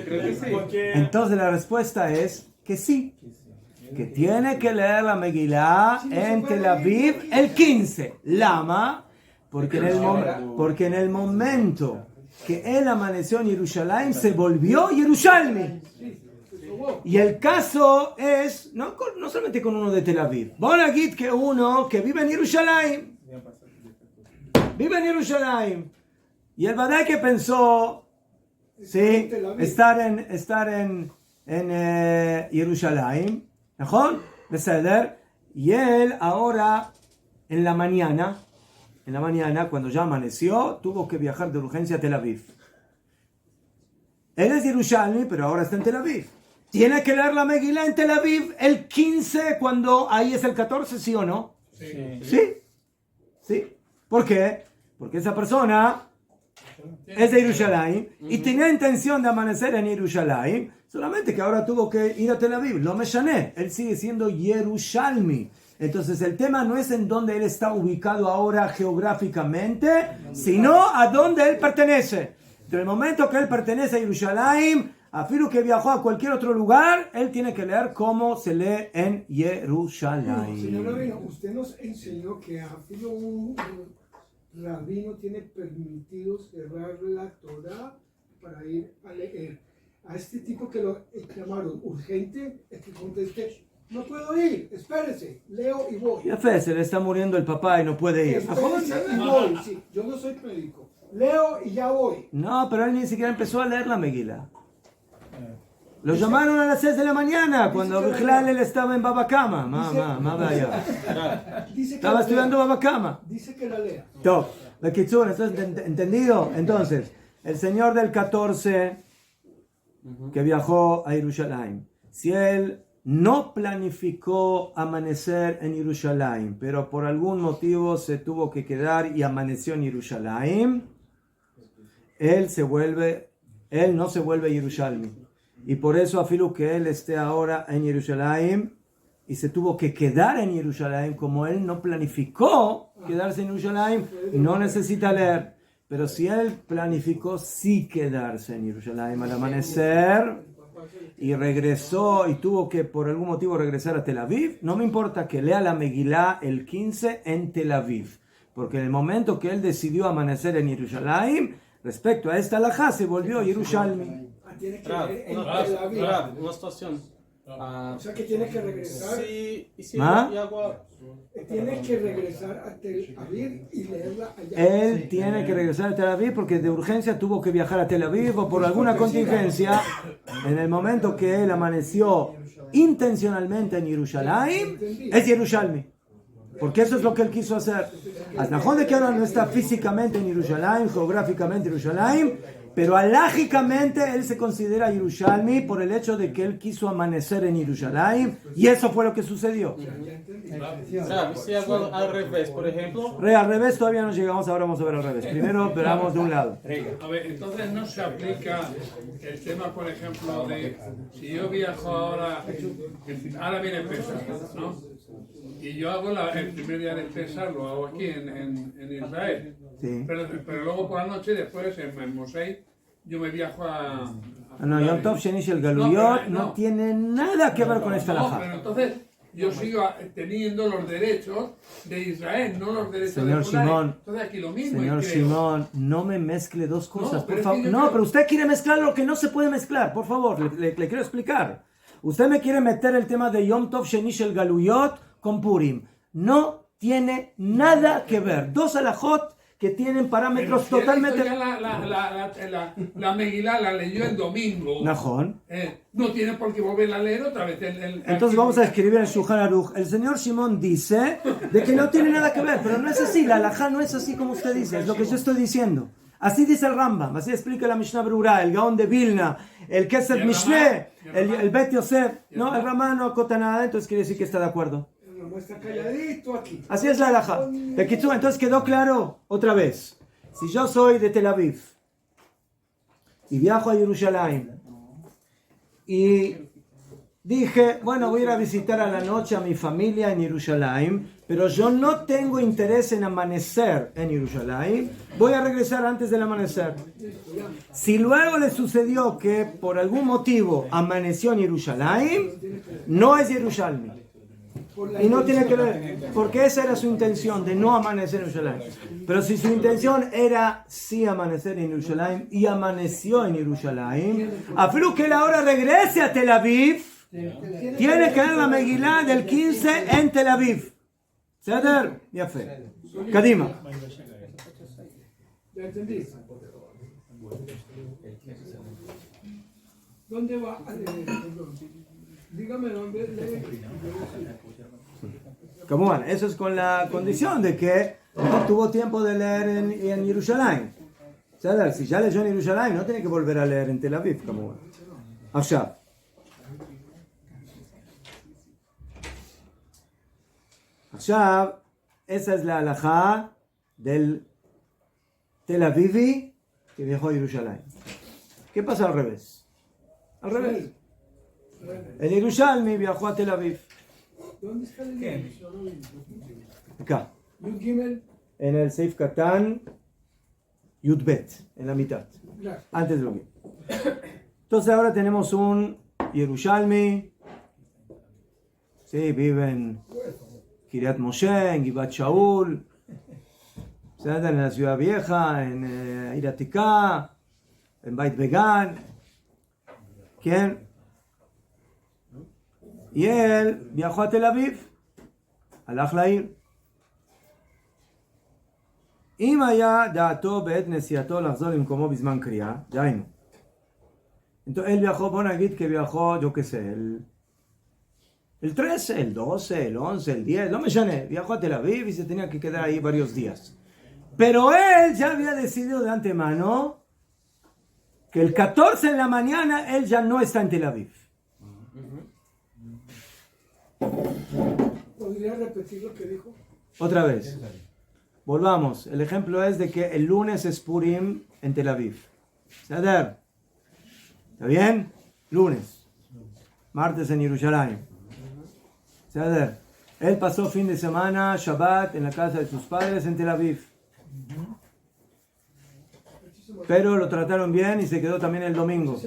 C: Creo que sí. Porque
A: Entonces la respuesta es que sí. Que tiene que leer la Megilá en Tel Aviv el 15. Lama, porque en el momento que él amaneció en Jerusalén se volvió Jerusalén. Y el caso es, no solamente con uno de Tel Aviv. Bon agit que uno que vive en Jerusalén. Vive en Jerusalén. Y el Badai que pensó, sí, estar en Jerusalén. ¿Mejor? Beseder. Y él ahora, en la mañana, cuando ya amaneció, tuvo que viajar de urgencia a Tel Aviv. Él es Jerusalén, pero ahora está en Tel Aviv. ¿Tiene que leer la Megilá en Tel Aviv el 15 cuando ahí es el 14, sí o no? Sí. ¿Por qué? Porque esa persona es de Jerusalén y tenía intención de amanecer en Jerusalén, solamente que ahora tuvo que ir a Tel Aviv. Lo mechané, él sigue siendo Jerusalmi. Entonces el tema no es en dónde él está ubicado ahora geográficamente, sino a dónde él pertenece. Desde el momento que él pertenece a Jerusalén, afirmo que viajó a cualquier otro lugar, él tiene que leer cómo se lee en Jerusalén.
B: Señor Rabino, usted nos enseñó que afilo un rabino tiene permitido cerrar la Torah para ir a leer. A este tipo que lo llamaron urgente, es que conteste No puedo ir, espérese, leo y voy.
A: Ya fe, se le está muriendo el papá y no puede ir.
B: Espérese y voy, sí, yo no soy médico. Leo y ya voy.
A: No, pero él ni siquiera empezó a leer la Megilá. Lo llamaron a las 6 de la mañana cuando Bichlal él estaba en Babacama. Mamá, vaya. Estaba estudiando Babacama.
B: Dice que la lea.
A: Top. ¿Entendido? Entonces, el señor del 14 que viajó a Jerusalén, si él no planificó amanecer en Jerusalén, pero por algún motivo se tuvo que quedar y amaneció en Jerusalén, él no se vuelve Jerusalén. Y por eso afilu que él esté ahora en Jerusalén y se tuvo que quedar en Jerusalén, como él no planificó quedarse en Jerusalén, no necesita leer. Pero si él planificó sí quedarse en Jerusalén al amanecer y regresó y tuvo que por algún motivo regresar a Tel Aviv, no me importa que lea la Megilá el 15 en Tel Aviv, porque en el momento que él decidió amanecer en Jerusalén, respecto a esta halajá se volvió Jerusalén.
B: Tiene que leer en Tel Aviv.
D: Una situación.
B: O sea que tiene que regresar. Tiene que regresar a Tel Aviv y leerla allá.
A: Él tiene que regresar a Tel Aviv porque de urgencia tuvo que viajar a Tel Aviv o por alguna contingencia. En el momento que él amaneció intencionalmente en Jerusalén, es Jerusalén. Porque eso es lo que él quiso hacer. Asnajón de que ahora no está físicamente en Jerusalén, geográficamente en Jerusalén, pero alágicamente él se considera Yerushalmi por el hecho de que él quiso amanecer en Jerusalén y eso fue lo que sucedió.
D: Si hago al revés, por ejemplo.
A: Al revés todavía no llegamos, ahora vamos a ver al revés. Primero veramos de un lado.
E: A ver, entonces no se aplica el tema, por ejemplo, de si yo viajo ahora viene Pesach, ¿no? Y yo hago el primer día del Pesach, lo hago aquí en Israel.
A: Sí.
E: Pero luego por la noche, después en Mosei, yo me viajo a
A: No, Yom Tov Sheni Shel Galuyot no tiene nada que ver con esta halajá.
E: pero entonces yo sigo teniendo los derechos de Israel, no los derechos
A: Señor
E: de Fulani.
A: Simón,
E: Entonces aquí lo mismo.
A: Señor
E: creo.
A: Simón, no me mezcle dos cosas, por
E: pero es
A: favor.
E: que yo
A: No,
E: creo-
A: pero usted quiere mezclar lo que no se puede mezclar, por favor, le quiero explicar. Usted me quiere meter el tema de Yom Tov Sheni Shel Galuyot con Purim. No tiene nada que ver. Dos halajot que tienen parámetros
E: Pero si
A: totalmente...
E: él hizo la Megilá la leyó el domingo.
A: Najón.
E: No tiene por qué volverla a leer otra vez.
A: Entonces vamos a escribir en Shulchan Aruch. El señor Simón dice de que no tiene nada que ver, pero no es así. La halajá no es así como usted dice, es lo que yo estoy diciendo. Así dice el Rambam, así explica la Mishnah Berurah, el Gaón de Vilna, el Kesef Mishneh, el Bet Yosef. No, el Ramá no acota nada, entonces quiere decir que está de acuerdo.
B: No está calladito aquí.
A: Así es la halajá. De Kitzu, entonces quedó claro otra vez. Si yo soy de Tel Aviv y viajo a Jerusalén y dije, bueno, voy a ir a visitar a la noche a mi familia en Jerusalén, pero yo no tengo interés en amanecer en Jerusalén, voy a regresar antes del amanecer. Si luego le sucedió que por algún motivo amaneció en Jerusalén, no es Jerusalén. Y no tiene que ver, porque esa era su intención, de no amanecer en Jerusalén. Pero si su intención era sí amanecer en Jerusalén y amaneció en Jerusalén, afirmo que él ahora regrese a Tel Aviv, tiene que leer la Megilá del 15 en Tel Aviv. ¿Ceder? Ya fe. Kadima.
B: ¿Ya entendí? ¿Dónde va a leer? Dígame dónde lee.
A: Como bueno, eso es con la condición de que no tuvo tiempo de leer en Jerusalén. ¿Ceder? Si ya leyó en Jerusalén, no tiene que volver a leer en Tel Aviv. Como bueno. Allá. עכשיו, esa es la halajá del Tel Avivi que viajó a Jerusalén. ¿Qué pasa al revés? Al revés. El Yerushalmi viajó a Tel Aviv.
B: ¿Dónde está el libro?
A: Acá.
B: Yud Gimel.
A: En el Seif Katan Yud Bet, en la mitad.
B: Gracias.
A: Antes de lo mismo. Entonces ahora tenemos un Yerushalmi. Sí, vive en Kiryat Moshe, en Givat Shaul, en la ciudad vieja, en Iratika, en Beit Began. ¿Quién? Y él viajó a Tel Aviv, הלך לעיר. אם היה דעתו בעת נסיעתו לחזור למקומו בזמן קריאה, דהיינו. Entonces él viajó, bueno, que viajó, yo qué sé, el 13, el 12, el 11, el 10, no me llané. Viajó a Tel Aviv y se tenía que quedar ahí varios días. Pero él ya había decidido de antemano que el 14 en la mañana él ya no está en Tel Aviv.
B: ¿Podría repetir lo que dijo?
A: Otra vez. Volvamos. El ejemplo es de que el lunes es Purim en Tel Aviv. ¿Está bien? Lunes. Martes en Jerusalén. ¿Está? Él pasó fin de semana, Shabbat, en la casa de sus padres en Tel Aviv. Pero lo trataron bien y se quedó también el domingo.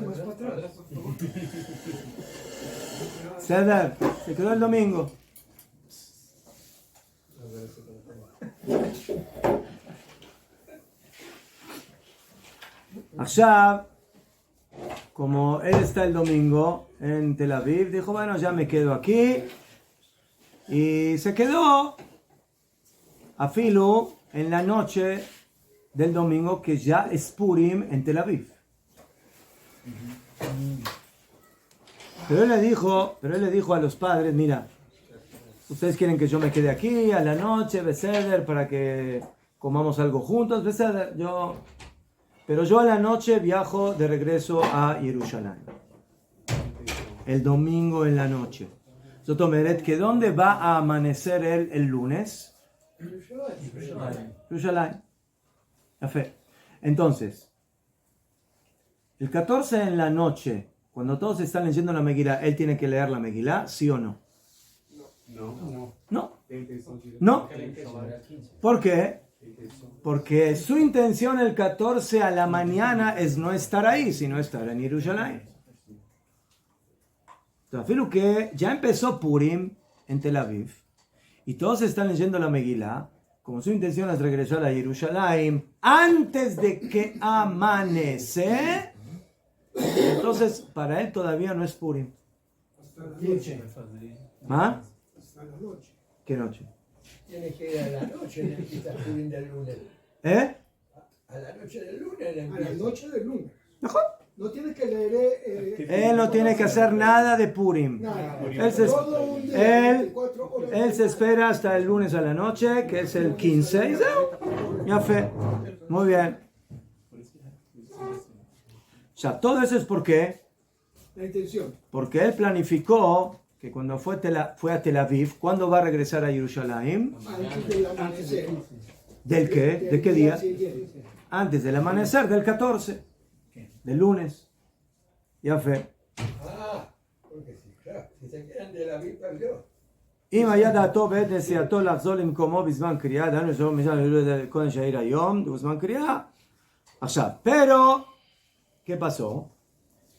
A: ¿Está? Se quedó el domingo. עכשיו, como él está el domingo en Tel Aviv, dijo, bueno, ya me quedo aquí. Y se quedó a Filu en la noche del domingo, que ya es Purim en Tel Aviv. Pero él le dijo a los padres, mira, ustedes quieren que yo me quede aquí a la noche, Beseder, para que comamos algo juntos, Beseder, pero yo a la noche viajo de regreso a Jerusalén. El domingo en la noche. Zotomeret, que ¿dónde va a amanecer él el lunes? Jerusalén. Entonces, el 14 en la noche, cuando todos están leyendo la Megilá, ¿él tiene que leer la Megilá? ¿Sí o no? No. ¿Por qué? Porque su intención el 14 a la mañana es no estar ahí, sino estar en Jerusalén. Entonces, que ya empezó Purim en Tel Aviv y todos están leyendo la Megilá, como su intención es regresar a Jerusalén antes de que amanece, entonces para él todavía no es Purim. ¿Ah?
B: Hasta la noche.
A: ¿Qué noche?
G: Tiene que ir a la noche en el que está Purim del lunes. A la noche del lunes.
B: A la noche del lunes.
A: Mejor.
B: No tiene que leer.
A: Él no tiene que hacer nada de Purim.
B: Nada.
A: Él se espera hasta el lunes a la noche, que es el 15. Ya fe. Muy bien. O sea, todo eso es porque
B: La intención.
A: Porque él planificó que cuando fue a Tel Aviv, ¿cuándo va a regresar a Jerusalén?
B: Antes del amanecer.
A: ¿Del qué? ¿De qué día?
B: Siguiente.
A: Antes del amanecer, del 14. Del lunes. Ya fe.
G: Porque sí, claro, si se quedan de la vida, perdió.
A: אם היה דעתו בעת נסיעתו לחזור למקומו בזמן קריאה, דהיינו שלא משנה קודם שהעיר היום, בזמן קריאה. עכשיו, pero, ¿qué pasó?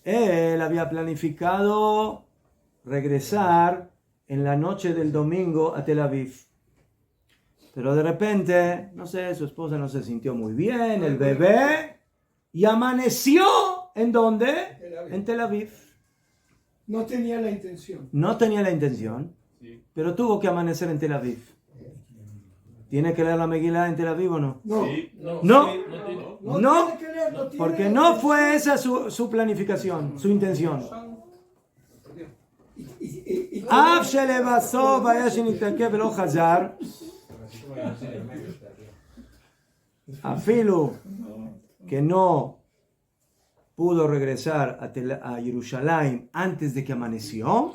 A: Él había planificado regresar en la noche del domingo a Tel Aviv. Pero de repente, no sé, su esposa no se sintió muy bien, el bebé, y amaneció, ¿en dónde? En Tel Aviv.
B: No tenía la intención.
A: No tenía la intención, pero tuvo que amanecer en Tel Aviv. ¿Tiene que leer la Megilá en Tel Aviv o no?
B: No.
A: No,
B: Tiene que leer, no tiene
A: porque
B: la
A: no
B: intención.
A: fue esa su planificación, su intención. אף שלבסוף היה שנתעכב ולא חזר, אפילו que no pudo regresar a Jerusalén antes de que amaneció,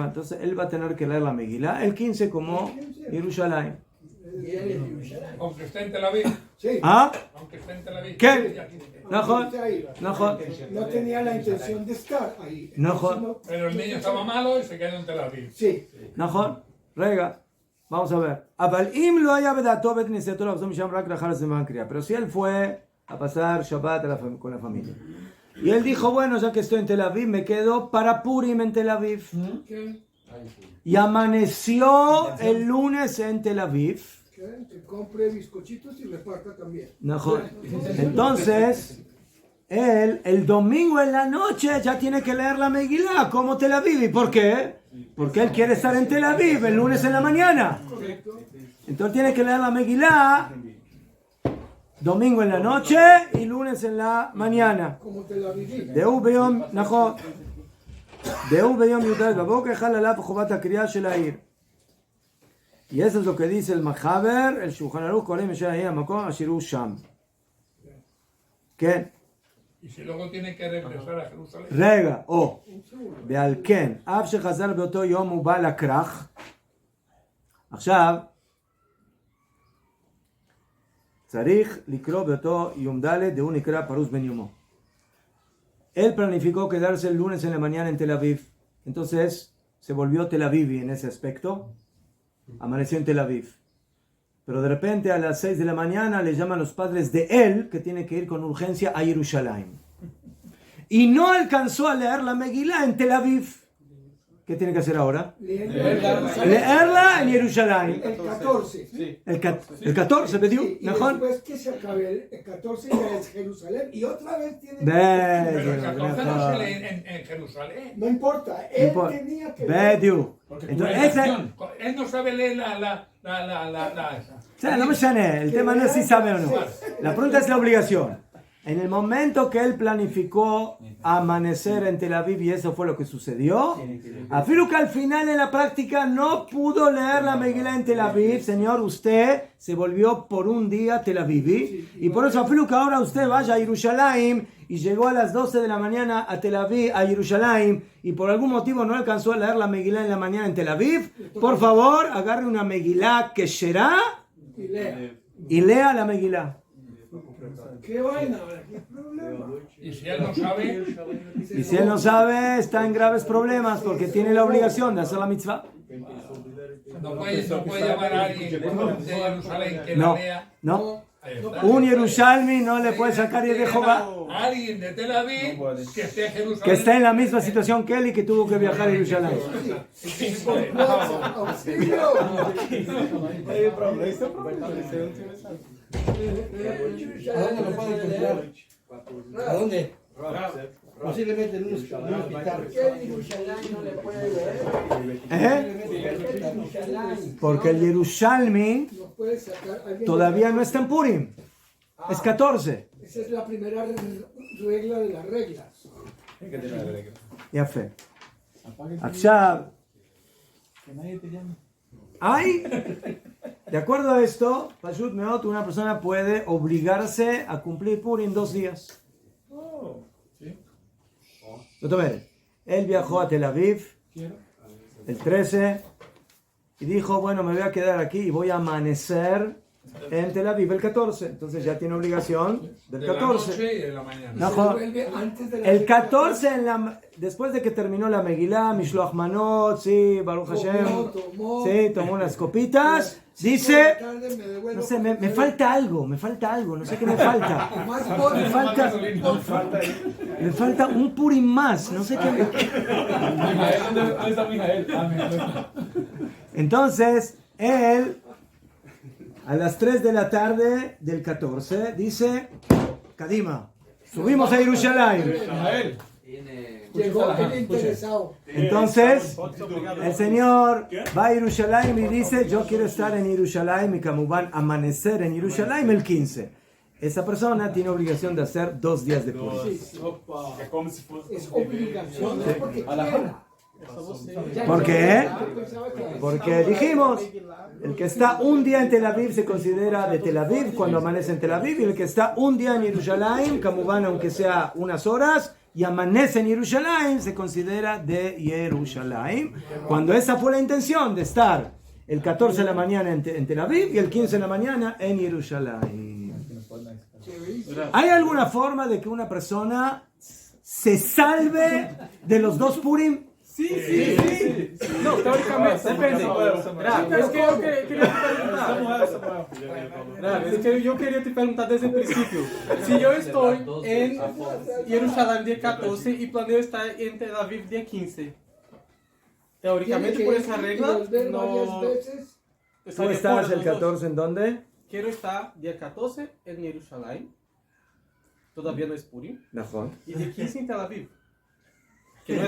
A: entonces él va a tener que leer la Megilá el 15 como Jerusalén.
E: Aunque esté en Tel Aviv.
B: Sí.
A: ¿Ah?
E: Aunque esté en Tel Aviv.
A: ¿Qué?
B: No tenía la intención de estar ahí.
A: נכון.
E: Pero el niño estaba malo y se quedó en Tel Aviv.
B: Sí.
A: נכון, רגע, vamos a ver. אבל אם לא היה בדעתו בעת נסיעתו לחזור משם רק לאחר הזמן קריאה. Pero si él fue a pasar Shabbat con la familia. Y él dijo, bueno, ya que estoy en Tel Aviv, me quedo para Purim en Tel Aviv. Y amaneció el lunes en Tel Aviv.
B: Que compre bizcochitos y reparta también.
A: נכון. Entonces, él el domingo en la noche ya tiene que leer la Megilá como Tel Aviv. ¿Y por qué? Porque él quiere estar en Tel Aviv el lunes en la mañana. Entonces tiene que leer la Megilá domingo en la noche y lunes en la mañana.
B: Como te la viví.
A: דהו ביום, נכון. דהו ביום י"ד בבוקר חל עליו חובת הקריאה של העיר. Y eso es lo que dice el Mahaber, el Shulchan Aruch, קוראים בשם ההיא המקום אשר הוא שם. כן.
E: Y si luego tiene que regresar a Jerusalén.
A: רגע, או. ועל כן, אף שחזר באותו יום הוא בא לכרך. עכשיו, צריך לקרוא באותו יום ד' דהוא נקרא פרוס בן יומו. Él planificó quedarse el lunes en la mañana en Tel Aviv. Entonces se volvió Tel Avivi en ese aspecto. Amaneció en Tel Aviv. Pero de repente a las 6 de la mañana le llaman los padres de él que tiene que ir con urgencia a Jerusalén. Y no alcanzó a leer la Megilá en Tel Aviv. ¿Qué tiene que hacer ahora? Leerla en Jerusalén.
B: El 14.
A: El 14, ¿me dio?
B: Sí, y
A: ¿Mejor?
B: después que se acabe el 14 ya es Jerusalén y otra vez tiene
E: Pero el 14 no se lee en Jerusalén.
B: No importa, él tenía que
A: בדיוק.
E: Él no sabe leer la
A: No me llane, el tema no es si sabe o no. La pregunta es la obligación. En el momento que él planificó amanecer en Tel Aviv y eso fue lo que sucedió, afirmo que al final en la práctica no pudo leer la Megilá en Tel Aviv. Señor, usted se volvió por un día Tel Avivi y por eso afirmo que ahora usted vaya a Jerusalén y llegó a las 12 de la mañana a Tel Aviv, a Jerusalén, y por algún motivo no alcanzó a leer la Megilá en la mañana en Tel Aviv. Por favor, agarre una Megilá que será y lea la Megilá.
B: ¿Qué vaina? ¿Qué problema?
E: Y si él no sabe,
A: Y si él no sabe, está en graves problemas porque tiene la obligación de hacer la mitzvah.
E: no puede llamar a alguien de Jerusalén que la
A: No,
E: lea.
A: no.
E: Ahí está.
A: Un Yerushalmi no le puede sacar de Jehová
E: Alguien de Tel Aviv que esté en Jerusalén.
A: que está en la misma situación que él y que tuvo que viajar a Jerusalén.
B: Auxilio.
G: ¿A dónde lo pueden encontrar? ¿A dónde? Posiblemente en un hospital.
B: ¿Por qué Jerusalén no le puede leer?
A: Porque el Yerushalmi
B: No puede sacar alguien.
A: todavía no está en Purim. Es 14.
B: Esa es la primera regla de las reglas.
A: יפה. עכשיו, hay, de acuerdo a esto, Pashut Meot, una persona puede obligarse a cumplir Purim 2 días. Él viajó a Tel Aviv el 13 y dijo, bueno, me voy a quedar aquí y voy a amanecer en Tel Aviv el 14. Entonces ya tiene obligación del
E: De la
A: 14.
E: noche y de la mañana.
A: No,
B: Se vuelve antes de la
A: el
B: regla
A: 14, después de que terminó la Megilá, Mishloach Manot, sí, Baruch Hashem,
B: tomó.
A: sí, tomó unas copitas, dice,
B: Tarde me devuelvo
A: no sé,
B: con
A: me falta algo, no sé qué me falta.
B: más
A: Me falta un Purim más, no sé qué me...
C: ¿Dónde está Mijael?
A: Entonces, él, a las 3 de la tarde del 14, dice, Kadima, subimos a Jerusalén.
B: Llegó el interesado.
A: Entonces, el Señor va a Jerusalén y dice, yo quiero estar en Jerusalén y Kamubán amanecer en Jerusalén el 15. Esa persona tiene obligación de hacer 2 días de Purim.
B: Es obligación, no es porque quiera.
A: ¿Por qué? Porque dijimos, el que está un día en Tel Aviv se considera de Tel Aviv cuando amanece en Tel Aviv, y el que está un día en Jerusalén, Kamubán, aunque sea unas horas, y amanece en Jerusalén, se considera de Jerusalén. Cuando esa fue la intención de estar el 14 de la mañana en Tel Aviv y el 15 de la mañana en Jerusalén. ¿Hay alguna forma de que una persona se salve de los 2 Purim?
D: Sí. No, teóricamente, depende. Es que yo quería te preguntar desde el principio. Si yo estoy en Jerusalén día 14 y planeo estar en Tel Aviv día 15, teóricamente por esa regla, no...
A: ¿Tú estás el 14 en dónde?
D: Quiero estar día 14 en Jerusalén. todavía no es Purim.
A: Najón.
D: Y de 15 en Tel Aviv. Que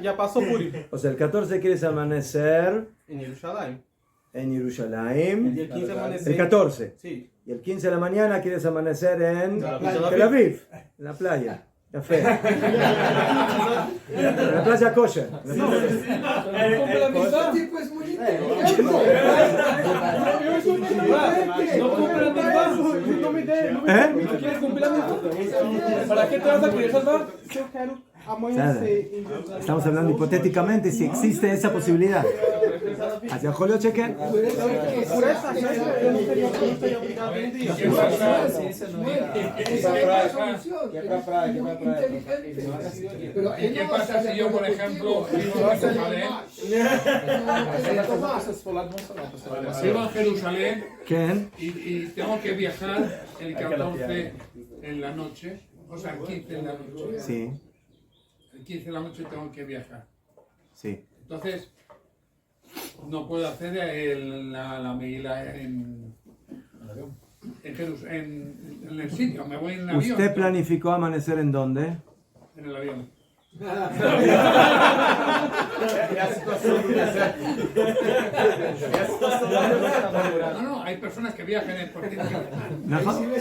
D: ya pasó Purim.
A: O sea, el 14 quieres amanecer
D: En Jerusalén.
A: en
D: El
A: Jerusalén.
D: día 15 amanecer.
A: El 14.
D: Sí.
A: Y el 15 de la mañana quieres amanecer en
D: playa.
A: Tel Aviv, en la playa. Café. En la playa kosher.
D: No cumple la mitad.
B: Este tipo es muy inteligente.
D: No cumple la mitad. No me dé. ¿No quieres cumplir la mitad? ¿Para qué te vas a querer salvar? Yo quiero amanhecer en Jerusalén.
A: Estamos hablando hipotéticamente si existe esa posibilidad. ¿Hacia Julio cheque?
D: Por esa gente yo no estaría obligado a un día.
E: ¿Qué pasa?
B: Esa es la solución. Es muy inteligente. Pero
E: ¿Y qué pasa si yo, por ejemplo, vivo en Jerusalén? Vivo en Jerusalén
A: ¿Quién?
E: y tengo que viajar el 14 en la noche, o sea, el 15 en la noche.
A: Sí,
E: El 15 en la noche tengo que viajar.
A: sí.
E: Entonces, no puedo hacer la Megilá en el sitio, me voy en avión.
A: ¿Usted planificó amanecer en dónde?
E: En el avión. No, hay personas que viajan en por
A: Najón.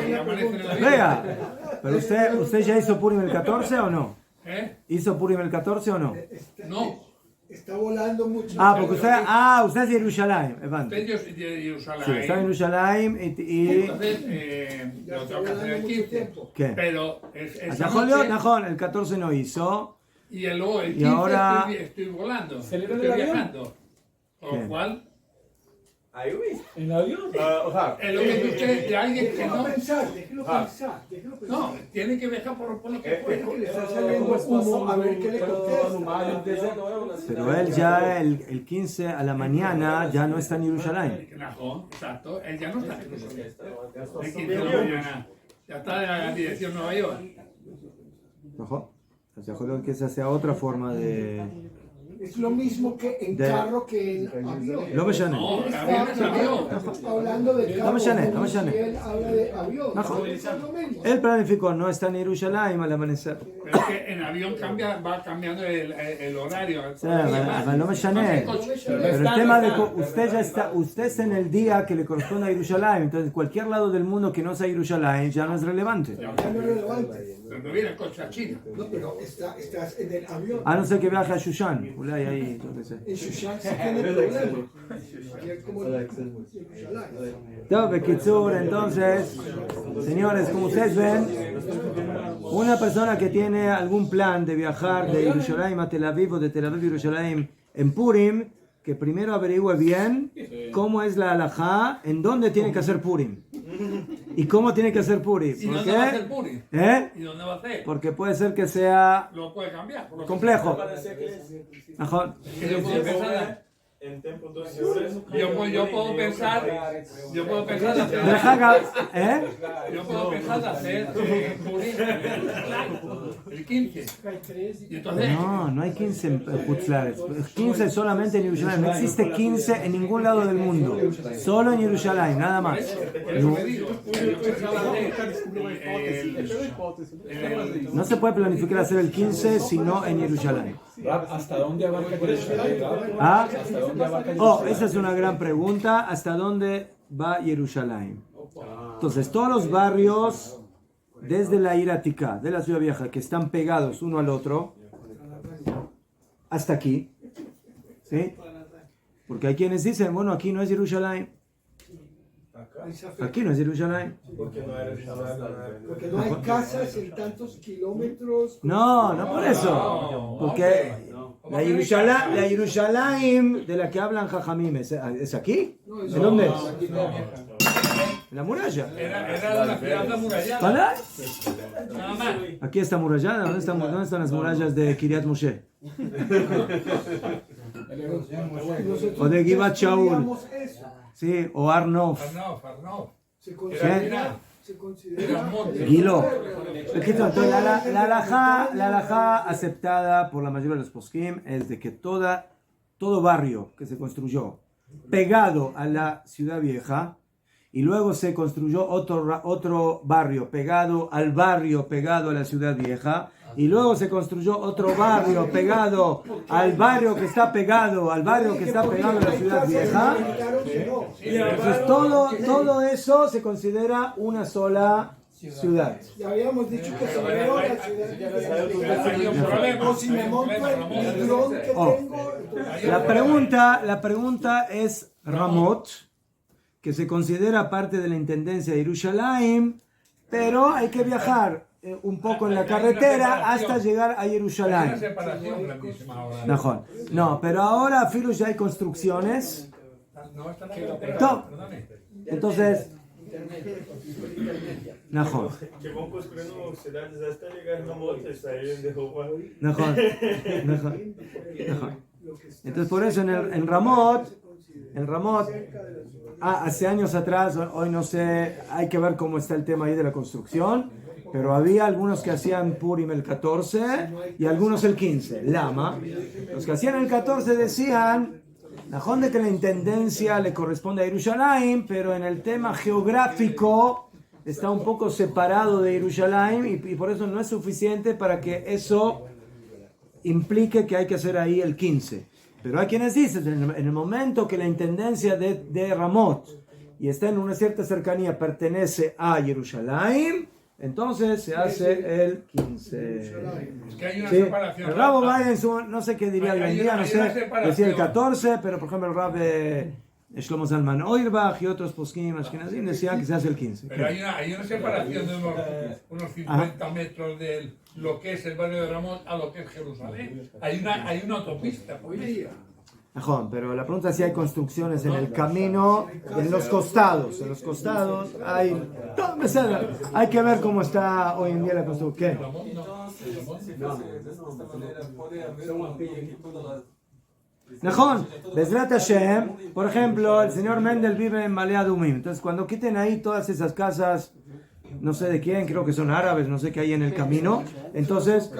E: y amanecen en el avión.
A: Vea, pero usted ya hizo Purim el 14 o no? ¿Hizo Purim el 14 o no?
E: No.
B: Está volando mucho.
A: Porque usted es de Jerusalén.
E: Usted es de Jerusalén.
A: Sí, está en Jerusalén y
E: Entonces, lo tengo que hacer el 15.
A: ¿qué?
E: Pero esa
A: Hacia Julio,
E: noche,
A: Najón, el 14 no hizo.
E: y luego el
A: Y
E: 15
A: ahora-
E: estoy volando,
D: ¿Se libre
E: estoy
D: del avión?
E: viajando. Con
A: ¿Qué?
E: lo cual,
G: ¿En avión?
E: es lo que dice usted de alguien que
B: Déjelo
E: no...
B: pensar, déjelo pensar, déjelo pensar.
E: No, tiene que viajar por lo que pueda.
B: Que le está saliendo humo a ver qué le contesta.
A: Pero él ya el 15 a la mañana ya no está en Jerusalén.
E: Najón, exacto, él ya no está en Jerusalén. El 15 de la mañana. Ya está en la dirección Nueva York.
A: Najón. Hacia Julio que esa sea otra forma de...
B: Es lo mismo que en
A: De-
B: carro que en avión.
A: No me llane.
E: No, el avión es avión.
B: Está hablando de carro.
A: No me llane, no me
B: como
A: llane.
B: si él habla de avión.
A: No.
B: Es lo mismo.
A: Él planificó no está en Jerusalén al amanecer.
E: Pero es que en avión va cambiando el horario.
A: Sí, pero no me llané. Pero el tema de que usted está en el día que le corresponde a Jerusalén, entonces cualquier lado del mundo que no sea Jerusalén ya no es relevante.
B: Ya no es relevante.
E: Pero no viene el coche a China.
B: No, pero estás en el avión.
A: A no ser que viaje a Shushan. Ulay, ahí, yo qué sé.
B: En Shushan sí tiene problema. Aquí es como en Jerusalén.
A: Todo Bekitsur, entonces, señores, como ustedes ven, una persona que tiene algún plan de viajar de Jerusalén a Tel Aviv o de Tel Aviv a Jerusalén en Purim, que primero averigüe bien cómo es la halajá, en dónde tiene que hacer Purim y cómo tiene que hacer Purim.
E: ¿Y
A: ¿Por
E: dónde va a
A: qué?
E: hacer Purim?
A: ¿Eh?
E: ¿Y dónde va a hacer?
A: Porque puede ser que sea
E: Lo puede cambiar. por lo que
A: complejo. Ajá.
E: sea. Que yo puedo pensar. Yo puedo pensar de hacer.
A: Deja, ¿eh?
E: Yo puedo pensar de hacer Purim el 15. Y entonces.
A: No hay 15 Hutzlares. 15 solamente en Jerusalén. No existe 15 en ningún lado del mundo. Solo en Jerusalén, nada más.
E: Por eso me digo. Yo pensaba
A: No se puede planificar hacer el 15 sino en Jerusalén.
C: ¿Hasta dónde abarca Jerusalén?
A: ¿Ah?
C: ¿Hasta dónde abarca
A: Oh, esa es una gran pregunta. ¿Hasta dónde va Jerusalén? Entonces, todos los barrios desde la Iratica, de la ciudad vieja, que están pegados uno al otro, hasta aquí. ¿Sí? Porque hay quienes dicen, bueno, aquí no es Jerusalén. Aquí no es Jerusalén.
B: Porque no hay casas en tantos kilómetros.
A: No por eso. Porque la Jerusalén de la que hablan Jajamim, ¿es aquí? ¿En dónde es? En la muralla.
E: Era una ciudad amurallada.
A: ¿Verdad?
E: Nada más.
A: Aquí está murallada. ¿Dónde están las murallas de Kiryat Moshe? O de Givat Shaul. Sí, o Arnov.
E: Farnov.
B: Se considera
A: Gilo. Entonces, la halajá aceptada por la mayoría de los poskim es de que todo barrio que se construyó pegado a la ciudad vieja y luego se construyó otro barrio pegado al de la ciudad vieja, y luego se construyó otro barrio pegado al barrio que está pegado a la ciudad vieja. Entonces todo eso se considera una sola ciudad.
B: Ya habíamos dicho que si veo la ciudad o si me monto el dron que tengo.
A: La pregunta es Ramot, que se considera parte de la intendencia de Jerusalén, pero hay que viajar un poco en la carretera hasta llegar a Jerusalén. No, pero ahora Filu ya hay construcciones. Entonces, נכון. Entonces por eso en Ramot, hace años atrás, hoy no sé, hay que ver cómo está el tema ahí de la construcción, pero había algunos que hacían Purim el 14 y algunos el 15, Lama. Los que hacían el 14 decían, Najón de que la intendencia le corresponde a Jerusalén, pero en el tema geográfico está un poco separado de Jerusalén y por eso no es suficiente para que eso implique que hay que hacer ahí el 15. Pero hay quienes dicen, en el momento que la intendencia de Ramot y está en una cierta cercanía, pertenece a Jerusalén, entonces se hace el 15.
E: Es que hay una
A: ¿Sí?
E: separación.
A: El Rabo Biden, no sé qué diría hoy en día, no sé, decía el 14, pero por ejemplo el Rab Shlomo Zalman Auerbach y otros poskim ashkenazim decían que se hace el 15.
E: Pero hay una separación de unos 50 metros de lo que es el barrio de Ramón a lo que es Jerusalén. Hay una autopista por ahí.
A: Pero la pregunta es si hay construcciones en el camino, en los costados. En los costados hay... Hay que ver cómo está hoy en día la construcción. ¿Qué? Najón, Bezrat Hashem, por ejemplo, el señor Mendel vive en Malea Dumim. Entonces, cuando quiten ahí todas esas casas, no sé de quién, creo que son árabes, no sé qué hay en el camino. Entonces,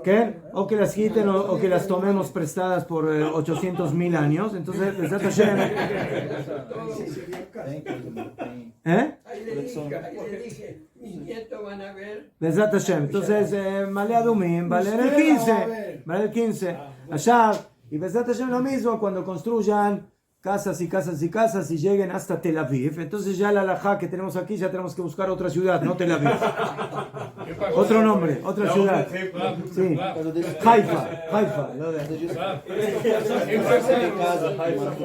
A: ¿qué? O que las quiten o que las tomemos prestadas por 800.000 años. Entonces, Bezrat Hashem. Bezrat Hashem. Entonces, Malea Dumim, vale el 15. Vale el 15. Allá. Y Bezrat Hashem lo mismo cuando construyan casas y casas y casas y lleguen hasta Tel Aviv. Entonces ya la halajá que tenemos aquí ya tenemos que buscar otra ciudad, no Tel Aviv. Otro nombre, otra ciudad. Sí. Haifa.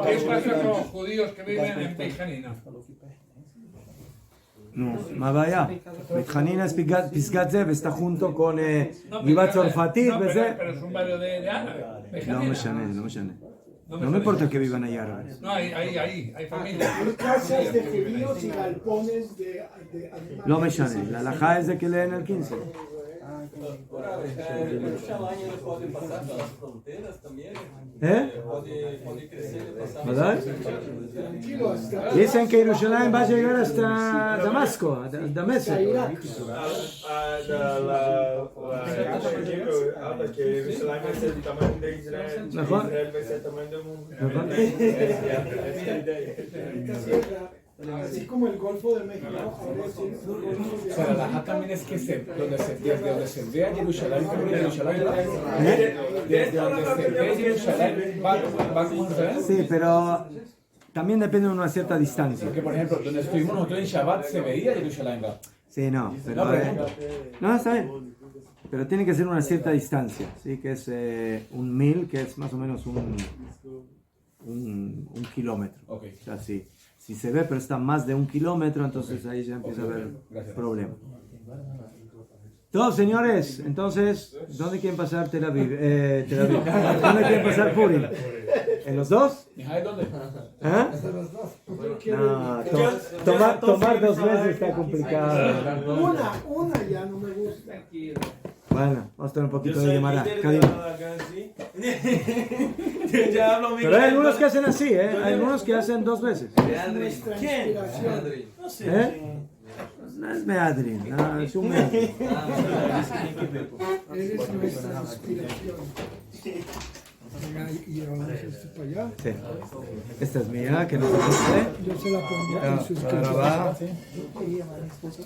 E: ¿Qué pasa con los judíos que viven en Beit-Hanina?
A: No, más vaya. Beit-Hanina es Pisgat Zev, está junto con Givat Tzorfatit.
E: Pero es un barrio de árabes.
A: No me importa que vivan ahí árabes.
E: No, hay familias.
B: Hay casas de judíos y galpones de animales.
A: No me llame, la halajá es de que leen el 15. ¿Verdad? Dicen que Jerusalén va a llegar hasta Damasco, a Damasco.
B: Así como el Golfo de México.
C: Pero la halajá también es que desde donde se ve a Jerusalén, desde donde se ve a Jerusalén, va como Israel.
A: Sí, pero también depende de una cierta distancia.
C: Porque, por ejemplo, donde estuvimos nosotros en Shabbat se veía Jerusalén.
A: Sí, no, pero no, está bien. Pero tiene que ser una cierta distancia, ¿sí? Que es 1.000, que es más o menos un kilómetro.
C: Okay.
A: O sea, si se ve, pero está más de 1 kilómetro, entonces ahí ya empieza a haber problema. Todos, señores, entonces, ¿dónde quieren pasar Tel Aviv? ¿Dónde quieren pasar Purim? ¿En los dos?
C: ¿Dónde?
A: No, tomar 2 veces está complicado.
B: Una ya no me gusta.
A: Bueno, vamos a tener un poquito de llamada. Pero hay algunos que hacen así, hay algunos que hacen 2 veces.
B: ¿Quién?
G: No sé.
A: No es Meadrin, no, es un Meadrin.
B: Eres nuestra inspiración. y llevamos esto para allá.
A: Sí. Esta es mía, que no se dice.
B: Yo se la pongo en sus
A: Ahora va.
B: escritos.